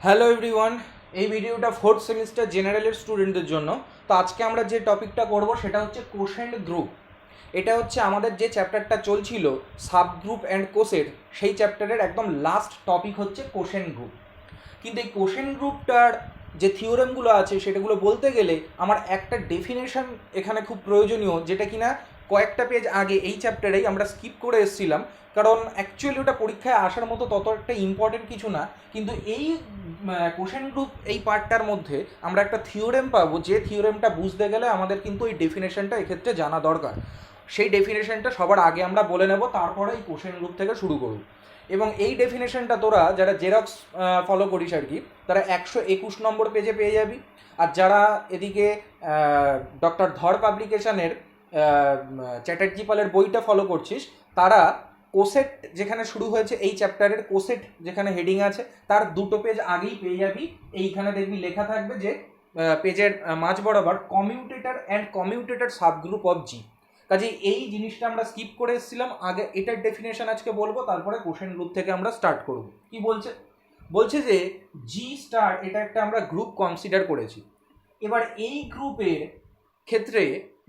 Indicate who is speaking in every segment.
Speaker 1: Hello everyone, এই ভিডিওটা fourth semester জেনারেলের স্টুডেন্টদের জন্য। তো আজকে আমরা যে টপিকটা করব সেটা হচ্ছে কোশেন্ট গ্রুপ। এটা হচ্ছে আমাদের যে চ্যাপ্টারটা চলছিল সাব গ্রুপ অ্যান্ড কোসেট, সেই চ্যাপ্টারের একদম লাস্ট টপিক হচ্ছে কোশেন্ট গ্রুপ। কিন্তু এই কোশেন্ট গ্রুপটার যে থিওরেমগুলো আছে সেটাগুলো বলতে গেলে আমার একটা ডেফিনেশন এখানে খুব প্রয়োজনীয়, যেটা কিনা কয়েকটা পেজ আগে এই চ্যাপ্টারেই আমরা স্কিপ করে এসেছিলাম, কারণ অ্যাকচুয়ালি ওটা পরীক্ষায় আসার মতো তত একটা ইম্পর্টেন্ট কিছু না। কিন্তু এই কোশ্চেন গ্রুপ এই পার্টটার মধ্যে আমরা একটা থিওরেম পাবো, যে থিওরেমটা বুঝতে গেলে আমাদের কিন্তু এই ডেফিনেশনটা এক্ষেত্রে জানা দরকার। সেই ডেফিনেশনটা সবার আগে আমরা বলে নেব, তারপরে এই কোশ্চেন গ্রুপ থেকে শুরু করব। এবং এই ডেফিনেশনটা তোরা যারা জেরক্স ফলো করিস আর কি, তারা 121 নম্বর পেজে পেয়ে যাবি। আর যারা এদিকে ডক্টর ধর পাবলিকেশনের চ্যাটার্জি পালের বইটা ফলো করছিস, তারা কোসেট যেখানে শুরু হয়েছে এই চ্যাপ্টারের কোসেট যেখানে হেডিং আছে তার 2 পেজ আগেই পেয়ে যাবি। এইখানে দেখবি লেখা থাকবে যে পেজের মাঝ বরাবর commutator and commutator subgroup of G. কাজে এই জিনিসটা আমরা স্কিপ করে এসেছিলাম, আগে এটার ডেফিনেশন আজকে বলবো, তারপরে কোশ্চেন গ্রুপ থেকে আমরা স্টার্ট করব। কি বলছে? বলছে যে জি স্টার এটা একটা আমরা গ্রুপ কনসিডার করেছি। এবার এই গ্রুপের ক্ষেত্রে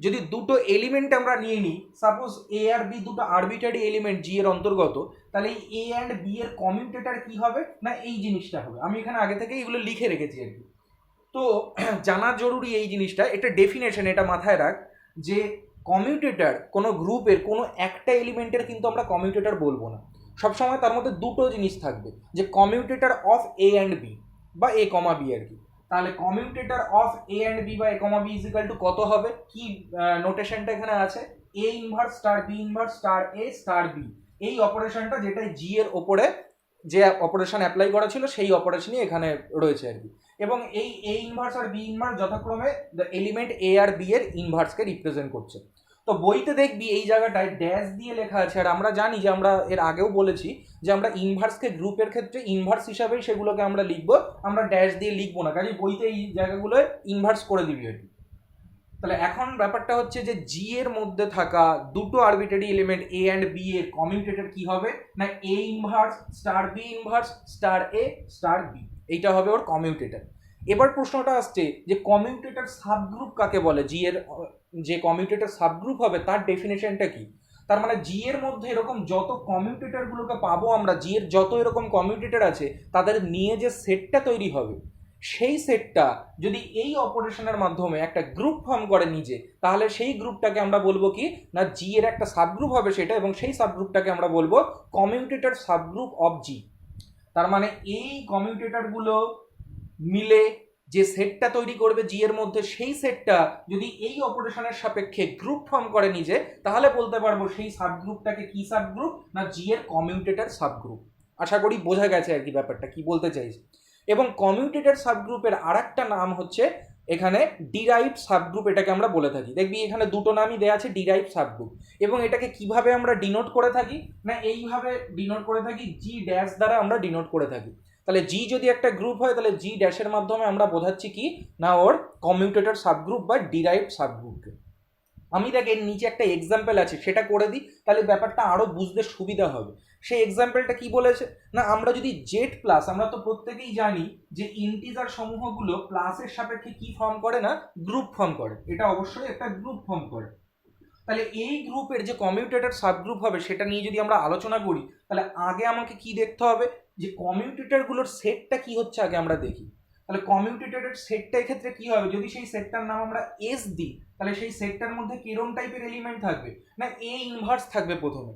Speaker 1: যদি দুটো এলিমেন্ট আমরা নিয়ে নিই, সাপোজ এ আর বি দুটো আরবিটারি এলিমেন্ট জি এর অন্তর্গত, তাহলে এই এ অ্যান্ড বি এর কমিউটেটর কি হবে না এই জিনিসটা হবে। আমি এখানে আগে থেকে এগুলো লিখে রেখেছি আর কি। তো জানা জরুরি এই জিনিসটা, এটা ডেফিনেশন, এটা মাথায় রাখ যে কমিউটেটর কোনো গ্রুপের কোনো একটা এলিমেন্টের কিন্তু আমরা কমিউটেটর বলবো না। সবসময় তার মধ্যে দুটো জিনিস থাকবে, যে commutator of A and B বা এ কমা বি আর কি। তাহলে commutator of A and B বা A comma B equal to কত হবে, কি নোটেশনটা এখানে আছে, A inverse star B inverse star A star B. এই অপারেশনটা যেটা জি এর ওপরে যে অপারেশন অ্যাপ্লাই করা ছিল সেই অপারেশনই এখানে রয়েছে আর কি। এবং এই এ ইনভার্স আর বি ইনভার্স যথাক্রমে দ্য এলিমেন্ট এ আর বি এর ইনভার্সকে রিপ্রেজেন্ট করছে। তো বইতে দেখবি এই জায়গাটায় ড্যাশ দিয়ে লেখা আছে, আর আমরা জানি যে আমরা এর আগেও বলেছি যে আমরা ইনভার্সকে গ্রুপের ক্ষেত্রে ইনভার্স হিসাবেই সেগুলোকে আমরা লিখবো, আমরা ড্যাশ দিয়ে লিখবো না। কাজে বইতে এই জায়গাগুলোয় ইনভার্স করে দিবি আর কি। তাহলে এখন ব্যাপারটা হচ্ছে যে জি এর মধ্যে থাকা দুটো arbitrary element A and B এর কমিউটেটর কি হবে না A inverse star B inverse star A star B, এইটা হবে ওর কমিউটেটর। এবার প্রশ্নটা আসছে যে কমিউটেটর সাবগ্রুপ কাকে বলে, জি এর যে কমিউটেটর সাবগ্রুপ হবে তার ডেফিনেশনটা কি। তার মানে জি এর মধ্যে এরকম যত কমিউটেটর গুলোকে পাবো আমরা, জি এর যত এরকম কমিউটেটর আছে তাদের নিয়ে যে সেটটা তৈরি হবে, সেই সেটটা যদি এই অপারেশনের মাধ্যমে একটা গ্রুপ ফর্ম করে নিজে, তাহলে সেই গ্রুপটাকে আমরা বলবো কি না জি এর একটা সাবগ্রুপ হবে সেটা, এবং সেই সাবগ্রুপটাকে আমরা বলবো কমিউটেটর সাবগ্রুপ অফ জি। তার মানে এই কমিউটেটরগুলো মিলে যে সেটটা তৈরি করবে জি এর মধ্যে, সেই সেটটা যদি এই অপারেশনের সাপেক্ষে গ্রুপ ফর্ম করে নিজে, তাহলে বলতে পারবো সেই সাবগ্রুপটাকে কি সাবগ্রুপ না জি এর কমিউটেটর সাবগ্রুপ। আশা করি বোঝা গেছে আর কি ব্যাপারটা কি বলতে চাইছি। এবং কমিউটেটর সাবগ্রুপের আর একটা নাম হচ্ছে এখানে ডিরাইভড সাবগ্রুপ, এটাকে আমরা বলে থাকি। দেখবি এখানে দুটো নামই দেওয়া আছে, ডিরাইভড সাবগ্রুপ। এবং এটাকে কিভাবে আমরা ডিনোট করে থাকি না এইভাবে ডিনোট করে থাকি, জি ড্যাশ দ্বারা আমরা ডিনোট করে থাকি। তাহলে জি যদি একটা গ্রুপ হয় তাহলে জি ড্যাশের মাধ্যমে আমরা বোঝাচ্ছি কি না ওর কমিউটেটর সাবগ্রুপ বা ডিরাইভড সাবগ্রুপকে। আমি দেখ এর নিচে একটা এক্সাম্পল আছে, সেটা করে দিই, তাহলে ব্যাপারটা আরো বুঝতে সুবিধা হবে। সেই এক্সাম্পলটা কি বলেছে না আমরা যদি জেড প্লাস, আমরা তো প্রত্যেকেই জানি যে ইন্টিজার সমূহগুলো প্লাসের সাপেক্ষে কি ফর্ম করে না গ্রুপ ফর্ম করে, এটা অবশ্যই একটা গ্রুপ ফর্ম করে। তাহলে এই গ্রুপের যে কমিউটেটর সাবগ্রুপ হবে সেটা নিয়ে যদি আমরা আলোচনা করি, তাহলে আগে আমাকে কি দেখতে হবে যে কমিউটেটরগুলোর সেটটা কি হচ্ছে আগে আমরা দেখি। তাহলে কমিউটেটরের সেটটা এক্ষেত্রে কি হবে, যদি সেই সেটটার নাম আমরা এস দিই, তাহলে সেই সেটটার মধ্যে কিরম টাইপের এলিমেন্ট থাকবে না এ ইনভার্স থাকবে প্রথমে।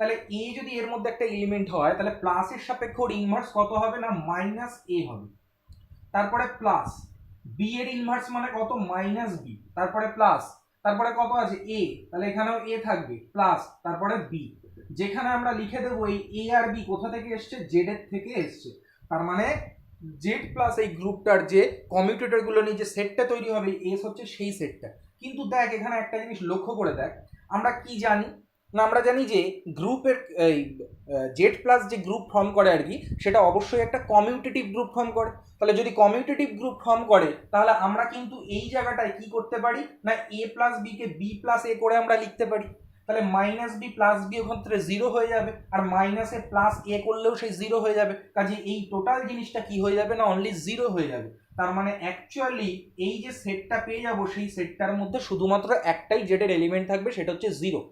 Speaker 1: তাহলে এ যদি এর মধ্যে একটা এলিমেন্ট হয়, তাহলে প্লাসের সাপেক্ষে ওর ইনভার্স কত হবে না মাইনাস এ হবে। তারপরে প্লাস বি এর ইনভার্স মানে কত মাইনাস বি, তারপরে প্লাস, তারপরে কত আছে এ, তাহলে এখানেও এ থাকবে প্লাস, তারপরে বি। যেখানে আমরা লিখে দেবো এই এ আর বি কোথা থেকে এসছে, জেড এর থেকে এসছে। তার মানে জেড প্লাস এই গ্রুপটার যে কমিউটেটর গুলো নিয়ে যে সেটটা তৈরি হবে এস হচ্ছে সেই সেটটা। কিন্তু দেখ এখানে একটা জিনিস লক্ষ্য করে দেখ, আমরা কি জানি না আমরা জানি যে গ্রুপের এই জেড প্লাস যে গ্রুপ ফর্ম করে আর কি, সেটা অবশ্যই একটা কমিউটেটিভ গ্রুপ ফর্ম করে। তাহলে যদি কমিউটেটিভ গ্রুপ ফর্ম করে, তাহলে আমরা কিন্তু এই জায়গাটায় কি করতে পারি না এ plus B K B plus এ করে আমরা লিখতে পারি। তাহলে মাইনাস বি প্লাস বি ওখানে জিরো হয়ে যাবে, আর মাইনাসে প্লাস এ করলেও সেই জিরো হয়ে যাবে, কাজে এই টোটাল জিনিসটা কি হয়ে যাবে না অনলি জিরো হয়ে যাবে। তার মানে অ্যাকচুয়ালি এই যে সেটটা পেয়ে যাবো সেই সেটটার মধ্যে শুধুমাত্র একটাই জেডের এলিমেন্ট থাকবে, সেটা হচ্ছে জিরো।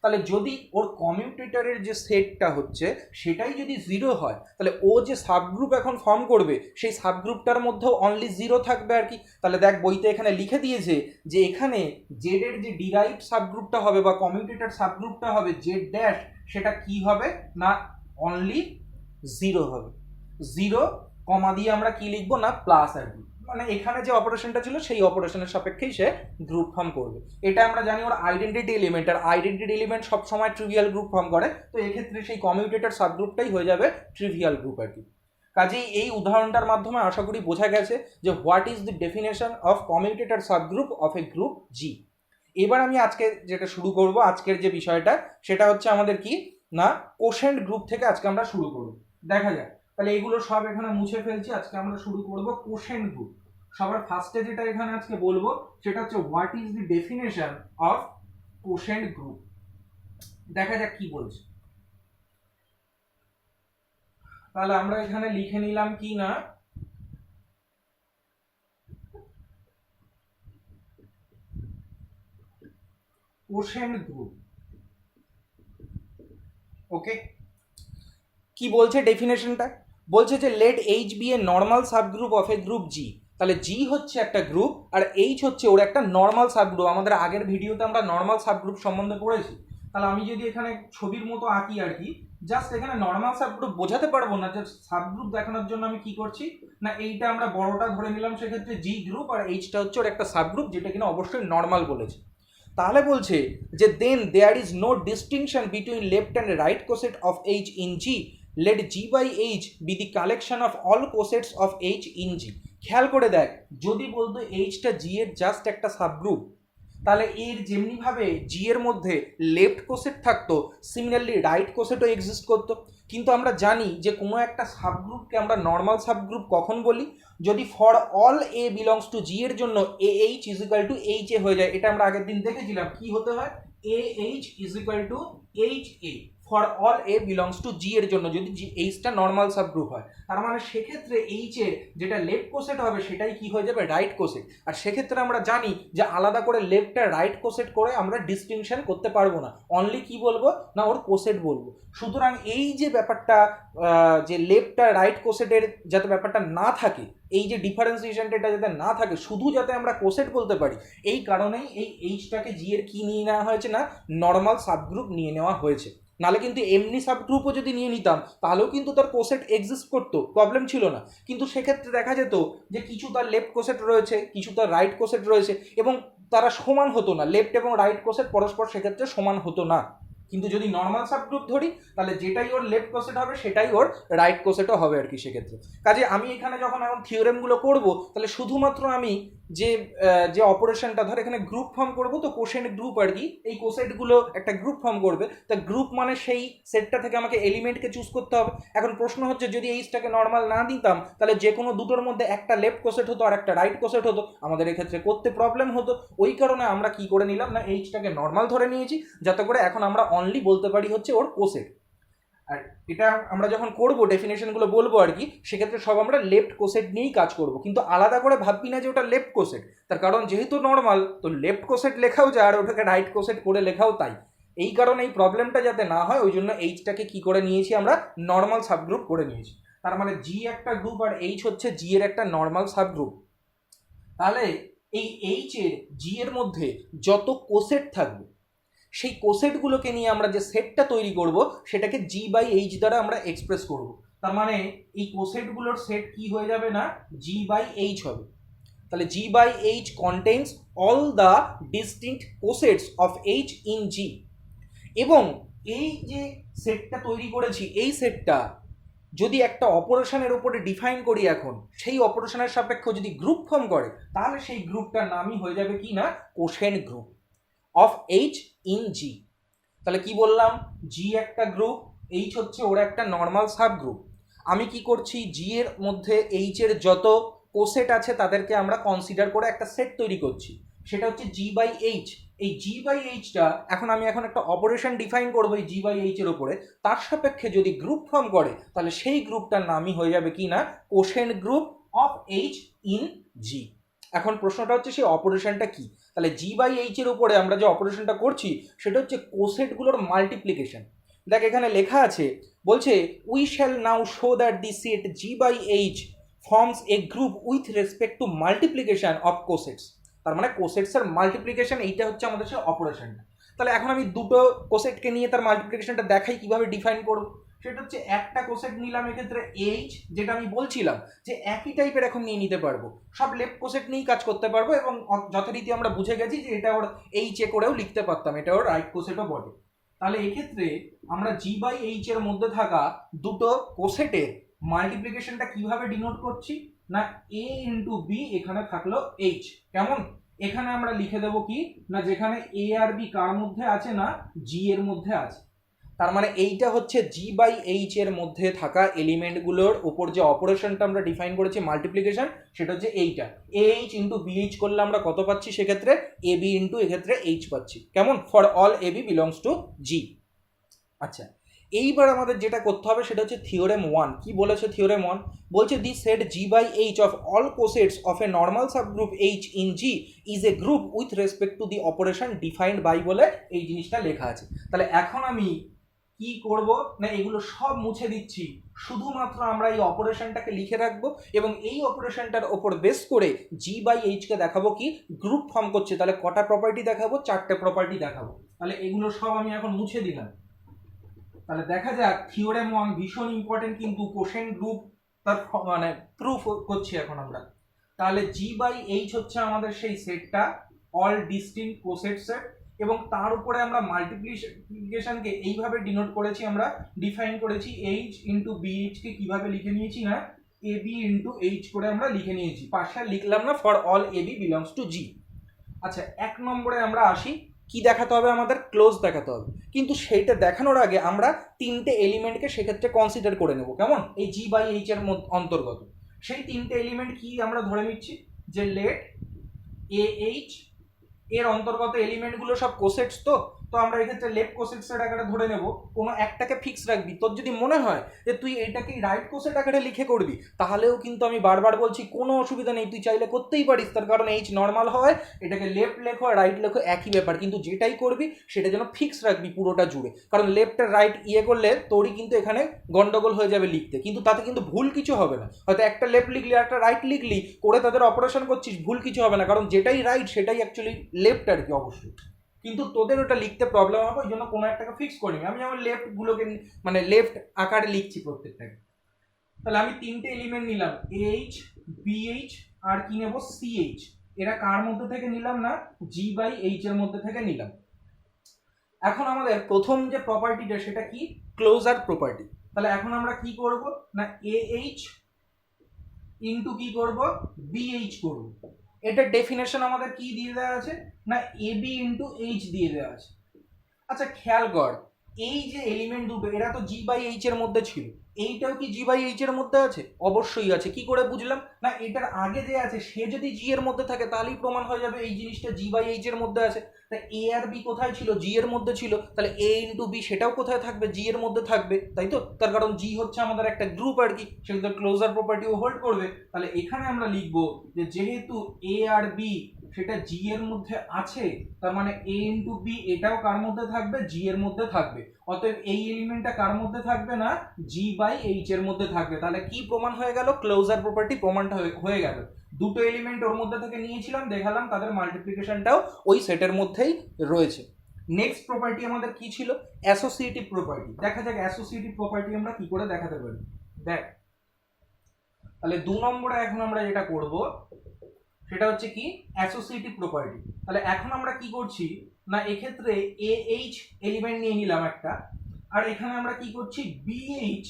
Speaker 1: তাহলে যদি ওর কমিউটেটরের যে সেটটা হচ্ছে সেটাই যদি জিরো হয়, তাহলে ও যে সাবগ্রুপ এখন ফর্ম করবে সেই সাবগ্রুপটার মধ্যেও অনলি জিরো থাকবে আর কি। তাহলে দেখ বইতে এখানে লিখে দিয়েছে যে এখানে জেডের যে ডিরাইভড সাবগ্রুপটা হবে বা কমিউটেটর সাবগ্রুপটা হবে জেড ড্যাশ, সেটা কি হবে না অনলি জিরো হবে। জিরো কমা দিয়ে আমরা কি লিখবো না প্লাস আর কি, মানে এখানে যে অপারেশনটা ছিল সেই অপারেশনের সাপেক্ষেই সে গ্রুপ ফর্ম করবে। এটা আমরা জানি ওর আইডেন্টিটি এলিমেন্ট, আর আইডেন্টিটি এলিমেন্ট সবসময় ট্রিভিয়াল গ্রুপ ফর্ম করে, তো এক্ষেত্রে সেই কমিউটেটর সাবগ্রুপটাই হয়ে যাবে ট্রিভিয়াল গ্রুপ আর কি। কাজেই এই উদাহরণটার মাধ্যমে আশা করি বোঝা গেছে যে what is the definition of commutator subgroup of a group G. এবার আমি আজকে যেটা শুরু করব, আজকের যে বিষয়টা সেটা হচ্ছে আমাদের কি না কোশেন্ট গ্রুপ থেকে আজকে আমরা শুরু করব। দেখা যাক, তাহলে এগুলো সব এখানে মুছে ফেলছি, আজকে আমরা শুরু করব কোশেন্ট গ্রুপ। সবার ফার্স্টে যেটা এখানে আজকে বলবো সেটা হচ্ছে what is the definition of quotient group. দেখা যাক কি বলছে। তাহলে আমরা এখানে লিখে নিলাম কি না কোশেন্ট গ্রুপ। ওকে, কি বলছে ডেফিনেশনটা? বলছে যে let H be a normal subgroup of a group G. তাহলে জি হচ্ছে একটা গ্রুপ আর এইচ হচ্ছে ওর একটা নর্মাল সাবগ্রুপ। আমাদের আগের ভিডিওতে আমরা নর্মাল সাবগ্রুপ সম্বন্ধে পড়েছি। তাহলে আমি যদি এখানে ছবির মতো আঁকি আর কি, জাস্ট এখানে নর্মাল সাবগ্রুপ বোঝাতে পারবো না, জাস্ট সাবগ্রুপ দেখানোর জন্য আমি কি করছি না এইটা আমরা বড়টা ধরে নিলাম, সেক্ষেত্রে জি গ্রুপ, আর এইচটা হচ্ছে ওর একটা সাবগ্রুপ যেটা কিনা অবশ্যই নর্মাল বলেছে। তাহলে বলছে যে then there is no distinction between left and right coset of H in G, let G by H be the collection of all cosets of H in G. খেয়াল করে দেখ, যদি বলতো এইচটা জি এর জাস্ট একটা সাবগ্রুপ, তাহলে এর যেমনিভাবে জি এর মধ্যে লেফট কোসেট থাকতো, সিমিলারলি রাইট কোসেটও এক্সিস্ট করতো। কিন্তু আমরা জানি যে কোনো একটা সাবগ্রুপকে আমরা নর্মাল সাবগ্রুপ কখন বলি, যদি for all A belongs to G এর জন্য A H is equal to H A হয়ে যায়। এটা আমরা আগের দিন দেখেছিলাম কি হতে হয়, A H is equal to H A for all A belongs to G এর জন্য, যদি জি এইচটা নর্মাল সাবগ্রুপ হয়। তার মানে সেক্ষেত্রে এইচ এর যেটা লেফট কোসেট হবে সেটাই কি হয়ে যাবে রাইট কোসেট। আর সেক্ষেত্রে আমরা জানি যে আলাদা করে লেফট আর রাইট কোসেট করে আমরা ডিস্টিংশন করতে পারবো না, অনলি কি বলবো না ওর কোসেট বলবো। সুতরাং এই যে ব্যাপারটা যে লেফট আর রাইট কোসেটের যাতে ব্যাপারটা না থাকে, এই যে ডিফারেন্সিয়েশনটা এটা যাতে না থাকে, শুধু যাতে আমরা কোসেট বলতে পারি, এই কারণেই এই এইচটাকে জি এর কি নিয়ে নেওয়া হয়েছে না নর্মাল সাবগ্রুপ নিয়ে নেওয়া হয়েছে। নাহলে কিন্তু এমনি সাবগ্রুপও যদি নিয়ে নিতাম তাহলেও কিন্তু তার কোসেট এক্সিস্ট করতো, প্রবলেম ছিল না। কিন্তু সেক্ষেত্রে দেখা যেত যে কিছু তার লেফট কোসেট রয়েছে, কিছু তার রাইট কোসেট রয়েছে, এবং তারা সমান হতো না, লেফট এবং রাইট কোসেট পরস্পর সেক্ষেত্রে সমান হতো না। কিন্তু যদি নর্মাল সাবগ্রুপ ধরি তাহলে যেটাই ওর লেফট কোসেট হবে সেটাই ওর রাইট কোসেটও হবে আর কি সেক্ষেত্রে। কাজে আমি এখানে যখন এখন থিওরেমগুলো করব তাহলে শুধুমাত্র আমি যে অপারেশনটা ধর এখানে গ্রুপ ফর্ম করব, তো কোশেন্ট গ্রুপ আর কি, এই কোসেটগুলো একটা গ্রুপ ফর্ম করবে। তা গ্রুপ মানে সেই সেটটা থেকে আমাকে এলিমেন্টকে চুজ করতে হবে। এখন প্রশ্ন হচ্ছে যদি এইচটাকে নর্মাল না দিতাম তাহলে যে কোনো দুটোর মধ্যে একটা লেফট কোসেট হতো আর একটা রাইট কোসেট হতো, আমাদের এক্ষেত্রে করতে প্রবলেম হতো। ওই কারণে আমরা কি করে নিলাম না এইচটাকে নর্মাল ধরে নিয়েছি, যাতে করে এখন আমরা অনলি বলতে পারি হচ্ছে ওর কোসেট। আর এটা আমরা যখন করব ডেফিনেশনগুলো বলবো আর কি, সেক্ষেত্রে সব আমরা লেফট কোসেট নিয়েই কাজ করব, কিন্তু আলাদা করে ভাববি না যে ওটা লেফট কোসেট। তার কারণ যেহেতু নর্মাল, তো লেফট কোসেট লেখাও যায় আর ওটাকে রাইট কোসেট করে লেখাও তাই। এই কারণে এই প্রবলেমটা যাতে না হয় ওই জন্য এইচটাকে কি করে নিয়েছি আমরা নর্মাল সাবগ্রুপ করে নিয়েছি। তার মানে জি একটা গ্রুপ আর এইচ হচ্ছে জি এর একটা নর্মাল সাবগ্রুপ। তাহলে এই এইচ এর জি এর মধ্যে যত কোসেট থাকবে সেই কোসেটগুলোকে নিয়ে আমরা যে সেটটা তৈরি করব সেটাকে জি বাই এইচ দ্বারা আমরা এক্সপ্রেস করব। তার মানে এই কোসেটগুলোর সেট কি হয়ে যাবে না জি বাই এইচ হবে। তাহলে G by H contains all the distinct cosets of H in G. এবং এই যে সেটটা তৈরি করেছি এই সেটটা যদি একটা অপারেশনের উপরে ডিফাইন করি এখন, সেই অপারেশনের সাপেক্ষে যদি গ্রুপ ফর্ম করে তাহলে সেই গ্রুপটার নামই হয়ে যাবে কি না quotient group of H in G. তাহলে কি বললাম, জি একটা গ্রুপ, এইচ হচ্ছে ওর একটা নর্মাল সাব গ্রুপ। আমি কি করছি জি এর মধ্যে এইচ এর যত কোসেট আছে তাদেরকে আমরা কনসিডার করে একটা সেট তৈরি করছি, সেটা হচ্ছে জি বাই এইচ। এই জি বাই এইচটা এখন একটা অপারেশন ডিফাইন করবো এই জি বাই এইচ এর উপরে, তার সাপেক্ষে যদি গ্রুপ ফর্ম করে তাহলে সেই গ্রুপটার নামই হয়ে যাবে কি না quotient group of H in G. এখন প্রশ্নটা হচ্ছে সেই অপারেশনটা কি, তাহলে জি বাই এইচ এর উপরে আমরা যে অপারেশনটা করছি সেটা হচ্ছে কোসেটগুলোর মাল্টিপ্লিকেশন। দেখ এখানে লেখা আছে, বলছে we shall now show that the set G by H forms a group with respect to multiplication of cosets. তার মানে কোসেটসের মাল্টিপ্লিকেশন এইটা হচ্ছে আমাদের সেই অপারেশনটা। তাহলে এখন আমি দুটো কোসেটকে নিয়ে তার মাল্টিপ্লিকেশনটা দেখাই কিভাবে ডিফাইন করব। সেটা হচ্ছে একটা কোসেট নিলাম এক্ষেত্রে এইচ, যেটা আমি বলছিলাম যে একই টাইপের এখন নিয়ে নিতে পারবো, সব লেফট কোসেট নিয়েই কাজ করতে পারবো এবং যথারীতি আমরা বুঝে গেছি যে এটা ওর এইচ এ করেও লিখতে পারতাম, এটা ওর রাইট কোসেটও বটে। তাহলে এক্ষেত্রে আমরা জি বাই এইচ এর মধ্যে থাকা দুটো কোসেটের মাল্টিপ্লিকেশনটা কিভাবে ডিনোট করছি না এ ইন্টু বি, এখানে থাকলো এইচ। কেমন, এখানে আমরা লিখে দেবো কি না যেখানে এ আর বি কার মধ্যে আছে না জি এর মধ্যে আছে। তার মানে এইটা হচ্ছে জি বাই এইচ এর মধ্যে থাকা এলিমেন্টগুলোর উপর যে অপারেশনটা আমরা ডিফাইন করেছি মাল্টিপ্লিকেশন, সেটা হচ্ছে এইটা এইচ ইন্টু বিএইচ করলে আমরা কত পাচ্ছি সেক্ষেত্রে এ বি ইন্টু এক্ষেত্রে এইচ পাচ্ছি। কেমন, for all A B belongs to G. আচ্ছা, এইবার আমাদের যেটা করতে হবে সেটা হচ্ছে থিওরেম 1। কি বলেছে থিওরেম 1? বলছে the set G by H of all cosets of a normal subgroup H in G is a group with respect to the operation defined by বলে এই জিনিসটা লেখা আছে। তাহলে এখন আমি কি করব না এগুলো সব মুছে দিচ্ছি, শুধুমাত্র আমরা এই অপারেশনটাকে লিখে রাখবো এবং এই অপারেশনটার ওপর বেস করে জি বাই এইচকে দেখাবো কি গ্রুপ ফর্ম করছে। তাহলে কটা প্রপার্টি দেখাবো? 4টে প্রপার্টি দেখাবো। তাহলে এগুলো সব আমি এখন মুছে দিলাম। তাহলে দেখা যাক থিওরেম 1 ভীষণ ইম্পর্টেন্ট কিন্তু কোশেন্ট গ্রুপ তার মানে প্রুফ করছি এখন আমরা। তাহলে জি বাই এইচ হচ্ছে আমাদের সেই সেটটা অল ডিস্টিংক্ট কোসেট সেট এবং তার উপরে আমরা মাল্টিপ্লিকেশনকে এইভাবে ডিনোট করেছি, আমরা ডিফাইন করেছি এইচ ইন্টু বিএইচ কে কিভাবে লিখে নিয়েছি না এ বি ইন্টু এইচ করে আমরা লিখে নিয়েছি, পাশে লিখলাম না for all A B belongs to G. আচ্ছা, 1 নম্বরে আমরা আসি, কি দেখাতে হবে আমাদের? ক্লোজ দেখাতে হবে। কিন্তু সেইটা দেখানোর আগে আমরা 3টে এলিমেন্টকে সেক্ষেত্রে কনসিডার করে নেব। কেমন, এই জি বাই এইচ এর অন্তর্গত সেই 3টে এলিমেন্ট কি আমরা ধরে নিচ্ছি যে লেট এ এইচ এর অন্তর্গত এলিমেন্টগুলো সব কোসেটস। তো আমরা এক্ষেত্রে লেফট কোসেটসের আকারে ধরে নেব, কোনো একটাকে ফিক্স রাখবি। তোর যদি মনে হয় যে তুই এটাকে রাইট কোসেট আকারে লিখে করবি তাহলেও কিন্তু আমি বারবার বলছি কোনো অসুবিধা নেই, তুই চাইলে করতেই পারিস, তার কারণ এইচ নর্মাল হয়, এটাকে লেফট লেখো আর রাইট লেখো একই ব্যাপার, কিন্তু যেটাই করবি সেটা যেন ফিক্স রাখবি পুরোটা জুড়ে, কারণ লেফট আর রাইট করলে তোরই কিন্তু এখানে গন্ডগোল হয়ে যাবে লিখতে, কিন্তু তাতে কিন্তু ভুল কিছু হবে না। হয়তো একটা লেফট লিখলি একটা রাইট লিখলি করে তাদের অপারেশন করছিস, ভুল কিছু হবে না, কারণ যেটাই রাইট সেটাই অ্যাকচুয়ালি লেফট আর কি, অবশ্যই। কিন্তু তোদের ওটা লিখতে প্রবলেম হবে, ওই জন্য কোনো একটাকে ফিক্স করিনি। আমি আমার লেফট গুলোকে মানে লেফট আকারে লিখছি প্রত্যেকটাকে। তাহলে আমি 3টে এলিমেন্ট নিলাম এইচ বিএইচ আর কি নেব সিএইচ। এরা কার মধ্যে থেকে নিলাম না জি বাই এইচ এর মধ্যে থেকে নিলাম। এখন আমাদের প্রথম যে প্রপার্টিটা সেটা কি ক্লোজার প্রপার্টি। তাহলে এখন আমরা কি করব না এ এইচ ইন্টু কি করব বিএইচ করব। এটার ডেফিনেশন আমাদের কি দিয়ে দেওয়া আছে না এ বি ইন্টু এইচ দিয়ে দেওয়া আছে। আচ্ছা খেয়াল কর, এই যে এলিমেন্ট দুটো এরা তো জি বাই এইচ এর মধ্যে ছিল, এইটাও কি জি বাই এইচ এর মধ্যে আছে? অবশ্যই আছে। কি করে বুঝলাম না এটার আগে যে আছে সে যদি জি এর মধ্যে থাকে তাহলেই প্রমাণ হয়ে যাবে এই জিনিসটা জি বাই এইচ এর মধ্যে আছে। তা এ আর বি কোথায় ছিল? জি এর মধ্যে ছিল, তাহলে এ ইন্টু বি সেটাও কোথায় থাকবে? জি এর মধ্যে থাকবে, তাই তো? তার কারণ জি হচ্ছে আমাদের একটা গ্রুপ আর কি, সেটা ক্লোজার প্রপার্টিও হোল্ড করবে। তাহলে এখানে আমরা লিখবো যে যেহেতু এ আর বি সেটা জি এর মধ্যে আছে, তার মানে এ ইন্টু বি এটাও কার মধ্যে থাকবে? জি এর মধ্যে থাকবে। অতএব এই এলিমেন্টটা কার মধ্যে থাকবে না জি বাই এইচ এর মধ্যে থাকবে। তাহলে কি প্রমাণ হয়ে গেল? ক্লোজার প্রপার্টি প্রমাণটা হয়ে গেল। দুটো এলিমেন্ট ওর মধ্যে থেকে নিয়েছিলাম, দেখালাম তাদের মাল্টিপ্লিকেশনটাও ওই সেটের মধ্যেই রয়েছে। নেক্সট প্রপার্টি আমাদের কি ছিল? Associative property. দেখা যাক অ্যাসোসিয়েটিভ প্রপার্টি আমরা কি করে দেখাতে পারি। দেখ তাহলে 2 নম্বরে এখন আমরা যেটা করব সেটা হচ্ছে কি অ্যাসোসিয়েটিভ প্রপার্টি। তাহলে এখন আমরা কি করছি না এক্ষেত্রে এ এইচ এলিমেন্ট নিয়ে নিলাম একটা, আর এখানে আমরা কি করছি বিএইচ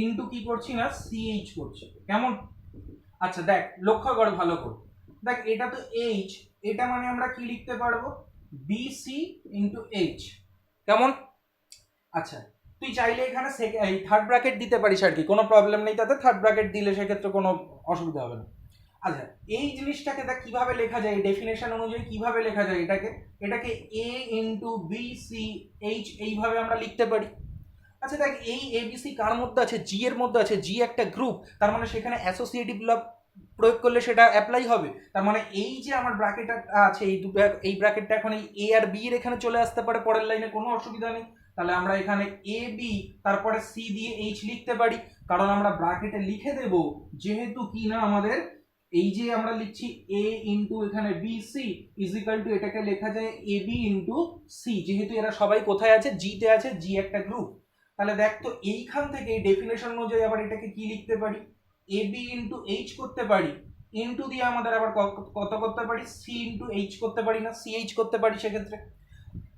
Speaker 1: ইনটু কি করছি না সিএইচ করছি। কেমন? আচ্ছা দেখ লক্ষ্য কর ভালো করে, দেখ এটা তো এইচ, এটা মানে আমরা কি লিখতে পারবো বিসি ইনটু এইচ। কেমন? আচ্ছা তুই চাইলে এখানে থার্ড ব্র্যাকেট দিতে পারিস আর কি, কোনো প্রবলেম নেই তাতে, থার্ড ব্র্যাকেট দিলে সেক্ষেত্রে কোনো অসুবিধা হবে না। আচ্ছা, এই জিনিসটাকে দেখ কিভাবে লেখা যায়, ডেফিনেশন অনুযায়ী কিভাবে লেখা যায় এটাকে এ ইন্টু বি সি এইচ এইভাবে আমরা লিখতে পারি। আচ্ছা দেখ, এই এবিসি কার মধ্যে আছে, জি এর মধ্যে আছে। জি একটা গ্রুপ, তার মানে সেখানে অ্যাসোসিয়েটিভ ল প্রয়োগ করলে সেটা অ্যাপ্লাই হবে। তার মানে এই যে আমার ব্র্যাকেট আছে, এই দুটো, এই ব্র্যাকেটটা এখন এই এ আর বি এর এখানে চলে আসতে পারে পরের লাইনে, কোনো অসুবিধা নেই। তাহলে আমরা এখানে এ বি তারপরে সি দিয়ে এইচ লিখতে পারি, কারণ আমরা ব্র্যাকেটে লিখে দেব যেহেতু কি না আমাদের এই যে আমরা লিখছি এ ইন্টু এখানে b c is equal to এটাকে লেখা যায় এ বি ইন্টু সি, যেহেতু এরা সবাই কোথায় আছে, জিতে আছে, জি একটা গ্রুপ। তাহলে দেখ তো এইখান থেকে ডেফিনেশন অনুযায়ী আবার এটাকে কি লিখতে পারি, এ বি ইন্টু এইচ করতে পারি, ইন্টু দিয়ে আমাদের আবার কত করতে পারি, সি ইন্টু এইচ করতে পারি না, সি এইচ করতে পারি সেক্ষেত্রে।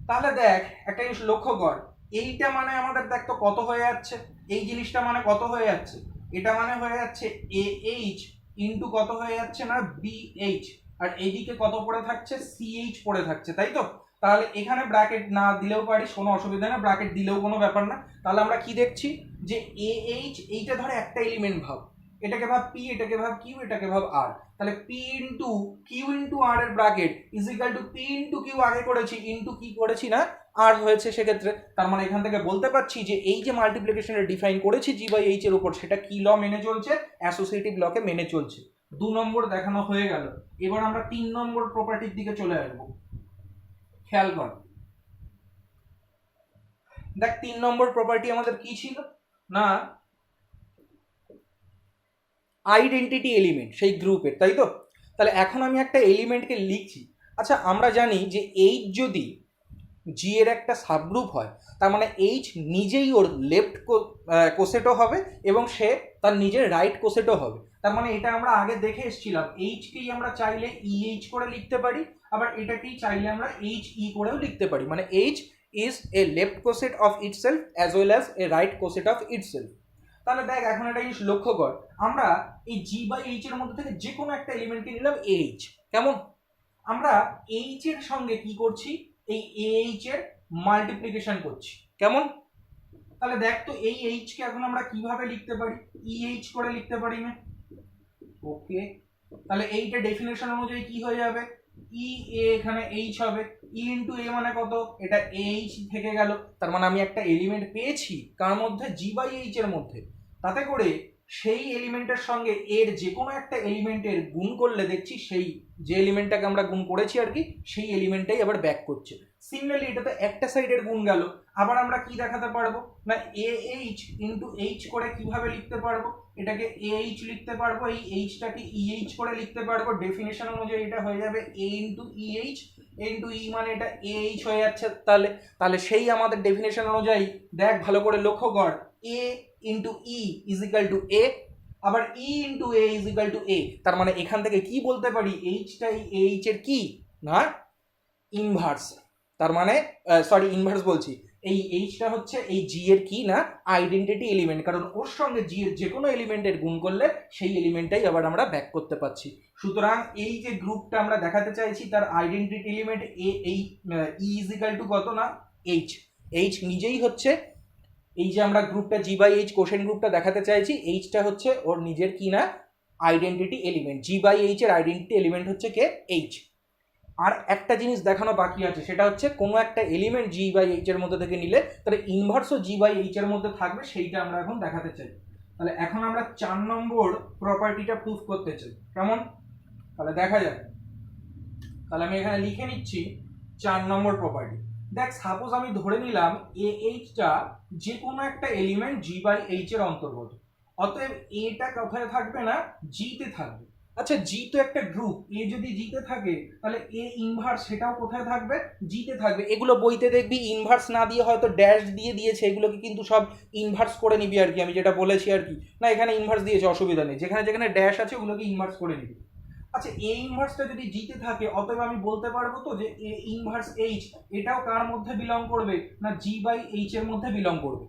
Speaker 1: তাহলে দেখ একটা জিনিস লক্ষ্য কর, এইটা মানে আমাদের দেখ তো কত হয়ে যাচ্ছে, এই জিনিসটা মানে কত হয়ে যাচ্ছে, এটা মানে হয়ে যাচ্ছে এ এইচ ইন্টু কত হয়ে যাচ্ছে না বি এইচ, আর এইদিকে কত পড়ে থাকছে, সি এইচ পড়ে থাকছে, তাই তো। তাহলে এখানে ব্র্যাকেট না দিলেও পারি, কোনো অসুবিধা না, ব্র্যাকেট দিলেও কোনো ব্যাপার না। তাহলে আমরা কি দেখছি যে এ এইচ এইটা ধরে একটা এলিমেন্ট ভাব, এটাকে ভাব পি, এটাকে ভাব কিউ, এটাকে ভাব আর। তাহলে p into q into r এর bracket is equal to p into q আগে করেছি, ইন্টু কি করেছি না আর হয়েছে সেক্ষেত্রে। তার মানে এখান থেকে বলতে পারছি যে এই যে মাল্টিপ্লিকেশনের ডিফাইন করেছি জি বাই এইচ এর উপর, সেটা কি ল মেনে চলছে, অ্যাসোসিয়েটিভ লকে মেনে চলছে। 2 নম্বর দেখানো হয়ে গেল। এবার আমরা 3 নম্বর প্রপার্টির দিকে চলে আসবো। খেয়াল কর, দেখ 3 নম্বর প্রপার্টি আমাদের কি ছিল না, আইডেন্টিটি এলিমেন্ট সেই গ্রুপের, তাই তো। তাহলে এখন আমি একটা এলিমেন্টকে লিখছি। আচ্ছা আমরা জানি যে এইচ যদি জি এর একটা সাবগ্রুপ হয়, তার মানে এইচ নিজেই ওর লেফট কোসেটও হবে এবং সে তার নিজের রাইট কোসেটও হবে। তার মানে এটা আমরা আগে দেখে এসেছিলাম, এইচকেই আমরা চাইলে ইএইচ করে লিখতে পারি, আবার এটাকেই চাইলে আমরা এইচ ই করেও লিখতে পারি। মানে H is a left coset of itself as well as a right coset of itself. তাহলে দেখ এখন একটা জিনিস লক্ষ্য কর, আমরা এই জি বাই এইচ এর মধ্যে থেকে যে কোনো একটা এলিমেন্টকে নিলাম এইচ, কেমন, আমরা এইচ এর সঙ্গে কি করছি, এই এইচ এর মাল্টিপ্লিকেশন করছি, কেমন। তাহলে দেখ তো এই এইচ কে এখন আমরা কিভাবে লিখতে পারি, ইএইচ করে লিখতে পারি না, ওকে। তাহলে এইটা ডেফিনেশন অনুযায়ী কি হয়ে যাবে, ই এ এখানে এইচ হবে, ই ইন্টু এ মানে কত, এটা এইচ থেকে গেল। তার মানে আমি একটা এলিমেন্ট পেয়েছি কার মধ্যে, জি বাই এইচ এর মধ্যে। তাতে করে সেই এলিমেন্টের সঙ্গে এর যে কোনো একটা এলিমেন্টের গুণ করলে দেখছি সেই যে এলিমেন্টটাকে আমরা গুণ করেছি আর কি, সেই এলিমেন্টটাই আবার ব্যাক করছে। সিমিলারলি এটা তো একটা সাইডের গুণ গেল, আবার আমরা কি দেখাতে পারবো না, এ এইচ ইন্টু এইচ করে কিভাবে লিখতে পারবো, এটাকে এ এইচ লিখতে পারবো, এই এইচটাকে ইএইচ করে লিখতে পারবো। ডেফিনেশন অনুযায়ী এটা হয়ে যাবে এ ইন্টু ইএইচ, এ ইন্টু ই মানে এটা এ এইচ হয়ে যাচ্ছে। তাহলে সেই আমাদের ডেফিনেশন অনুযায়ী দেখ ভালো করে লক্ষ্য কর, A into E is equal to A, আবার E into A is equal to A. তার মানে এখান থেকে কি বলতে পারি, এইচটা এইচ এর কি না ইনভার্স। তার মানে সরি ইনভার্স বলছি, এই এইচটা হচ্ছে এই জি এর কি না আইডেন্টিটি এলিমেন্ট, কারণ ওর সঙ্গে জি এর যে কোনো এলিমেন্টের গুণ করলে সেই এলিমেন্টটাই আবার আমরা ব্যাক করতে পারছি। সুতরাং এই যে গ্রুপটা আমরা দেখাতে চাইছি তার আইডেন্টিটি এলিমেন্ট এ, এই ই ইজ ইকাল টু কত না এইচ, এইচ নিজেই হচ্ছে এই যে আমরা গ্রুপটা জি বাই এইচ কোশেন্ট গ্রুপটা দেখাতে চাইছি, এইচটা হচ্ছে ওর নিজের কি না identity element, G by H এর আইডেন্টিটি এলিমেন্ট হচ্ছে কে, এইচ। আর একটা জিনিস দেখানো বাকি আছে, সেটা হচ্ছে কোনো একটা এলিমেন্ট জি বাই এইচ এর মধ্যে থেকে নিলে তাহলে ইনভার্সও জি বাই এইচ এর মধ্যে থাকবে, সেইটা আমরা এখন দেখাতে চাই। তাহলে এখন আমরা 4 নম্বর প্রপার্টিটা প্রুফ করতে চাই, কেমন, তাহলে দেখা যাক। তাহলে আমি এখানে লিখে নিচ্ছি 4 নম্বর প্রপার্টি। দেখ সাপোজ আমি ধরে নিলাম এ এইচটা যে কোনো একটা এলিমেন্ট জি বাই এইচ এর অন্তর্গত, অতএব এটা কোথায় থাকবে না জিতে থাকবে। আচ্ছা জি তো একটা গ্রুপ, এ যদি জিতে থাকে তাহলে এ ইনভার্স সেটাও কোথায় থাকবে, জিতে থাকবে। এগুলো বইতে দেখবি ইনভার্স না দিয়ে হয়তো ড্যাশ দিয়ে দিয়েছে, এগুলোকে কিন্তু সব ইনভার্স করে নিবি আর কি, আমি যেটা বলেছি আর কি, না এখানে ইনভার্স দিয়েছে অসুবিধা নেই, যেখানে যেখানে ড্যাশ আছে ওগুলোকে ইনভার্স করে নিবি। আচ্ছা এ ইনভার্সটা যদি জিতে থাকে, অতএব আমি বলতে পারবো তো যে এ ইনভার্স এইচ এটাও কার মধ্যে বিলং করবে না জি বাই এইচ এর মধ্যে বিলং করবে।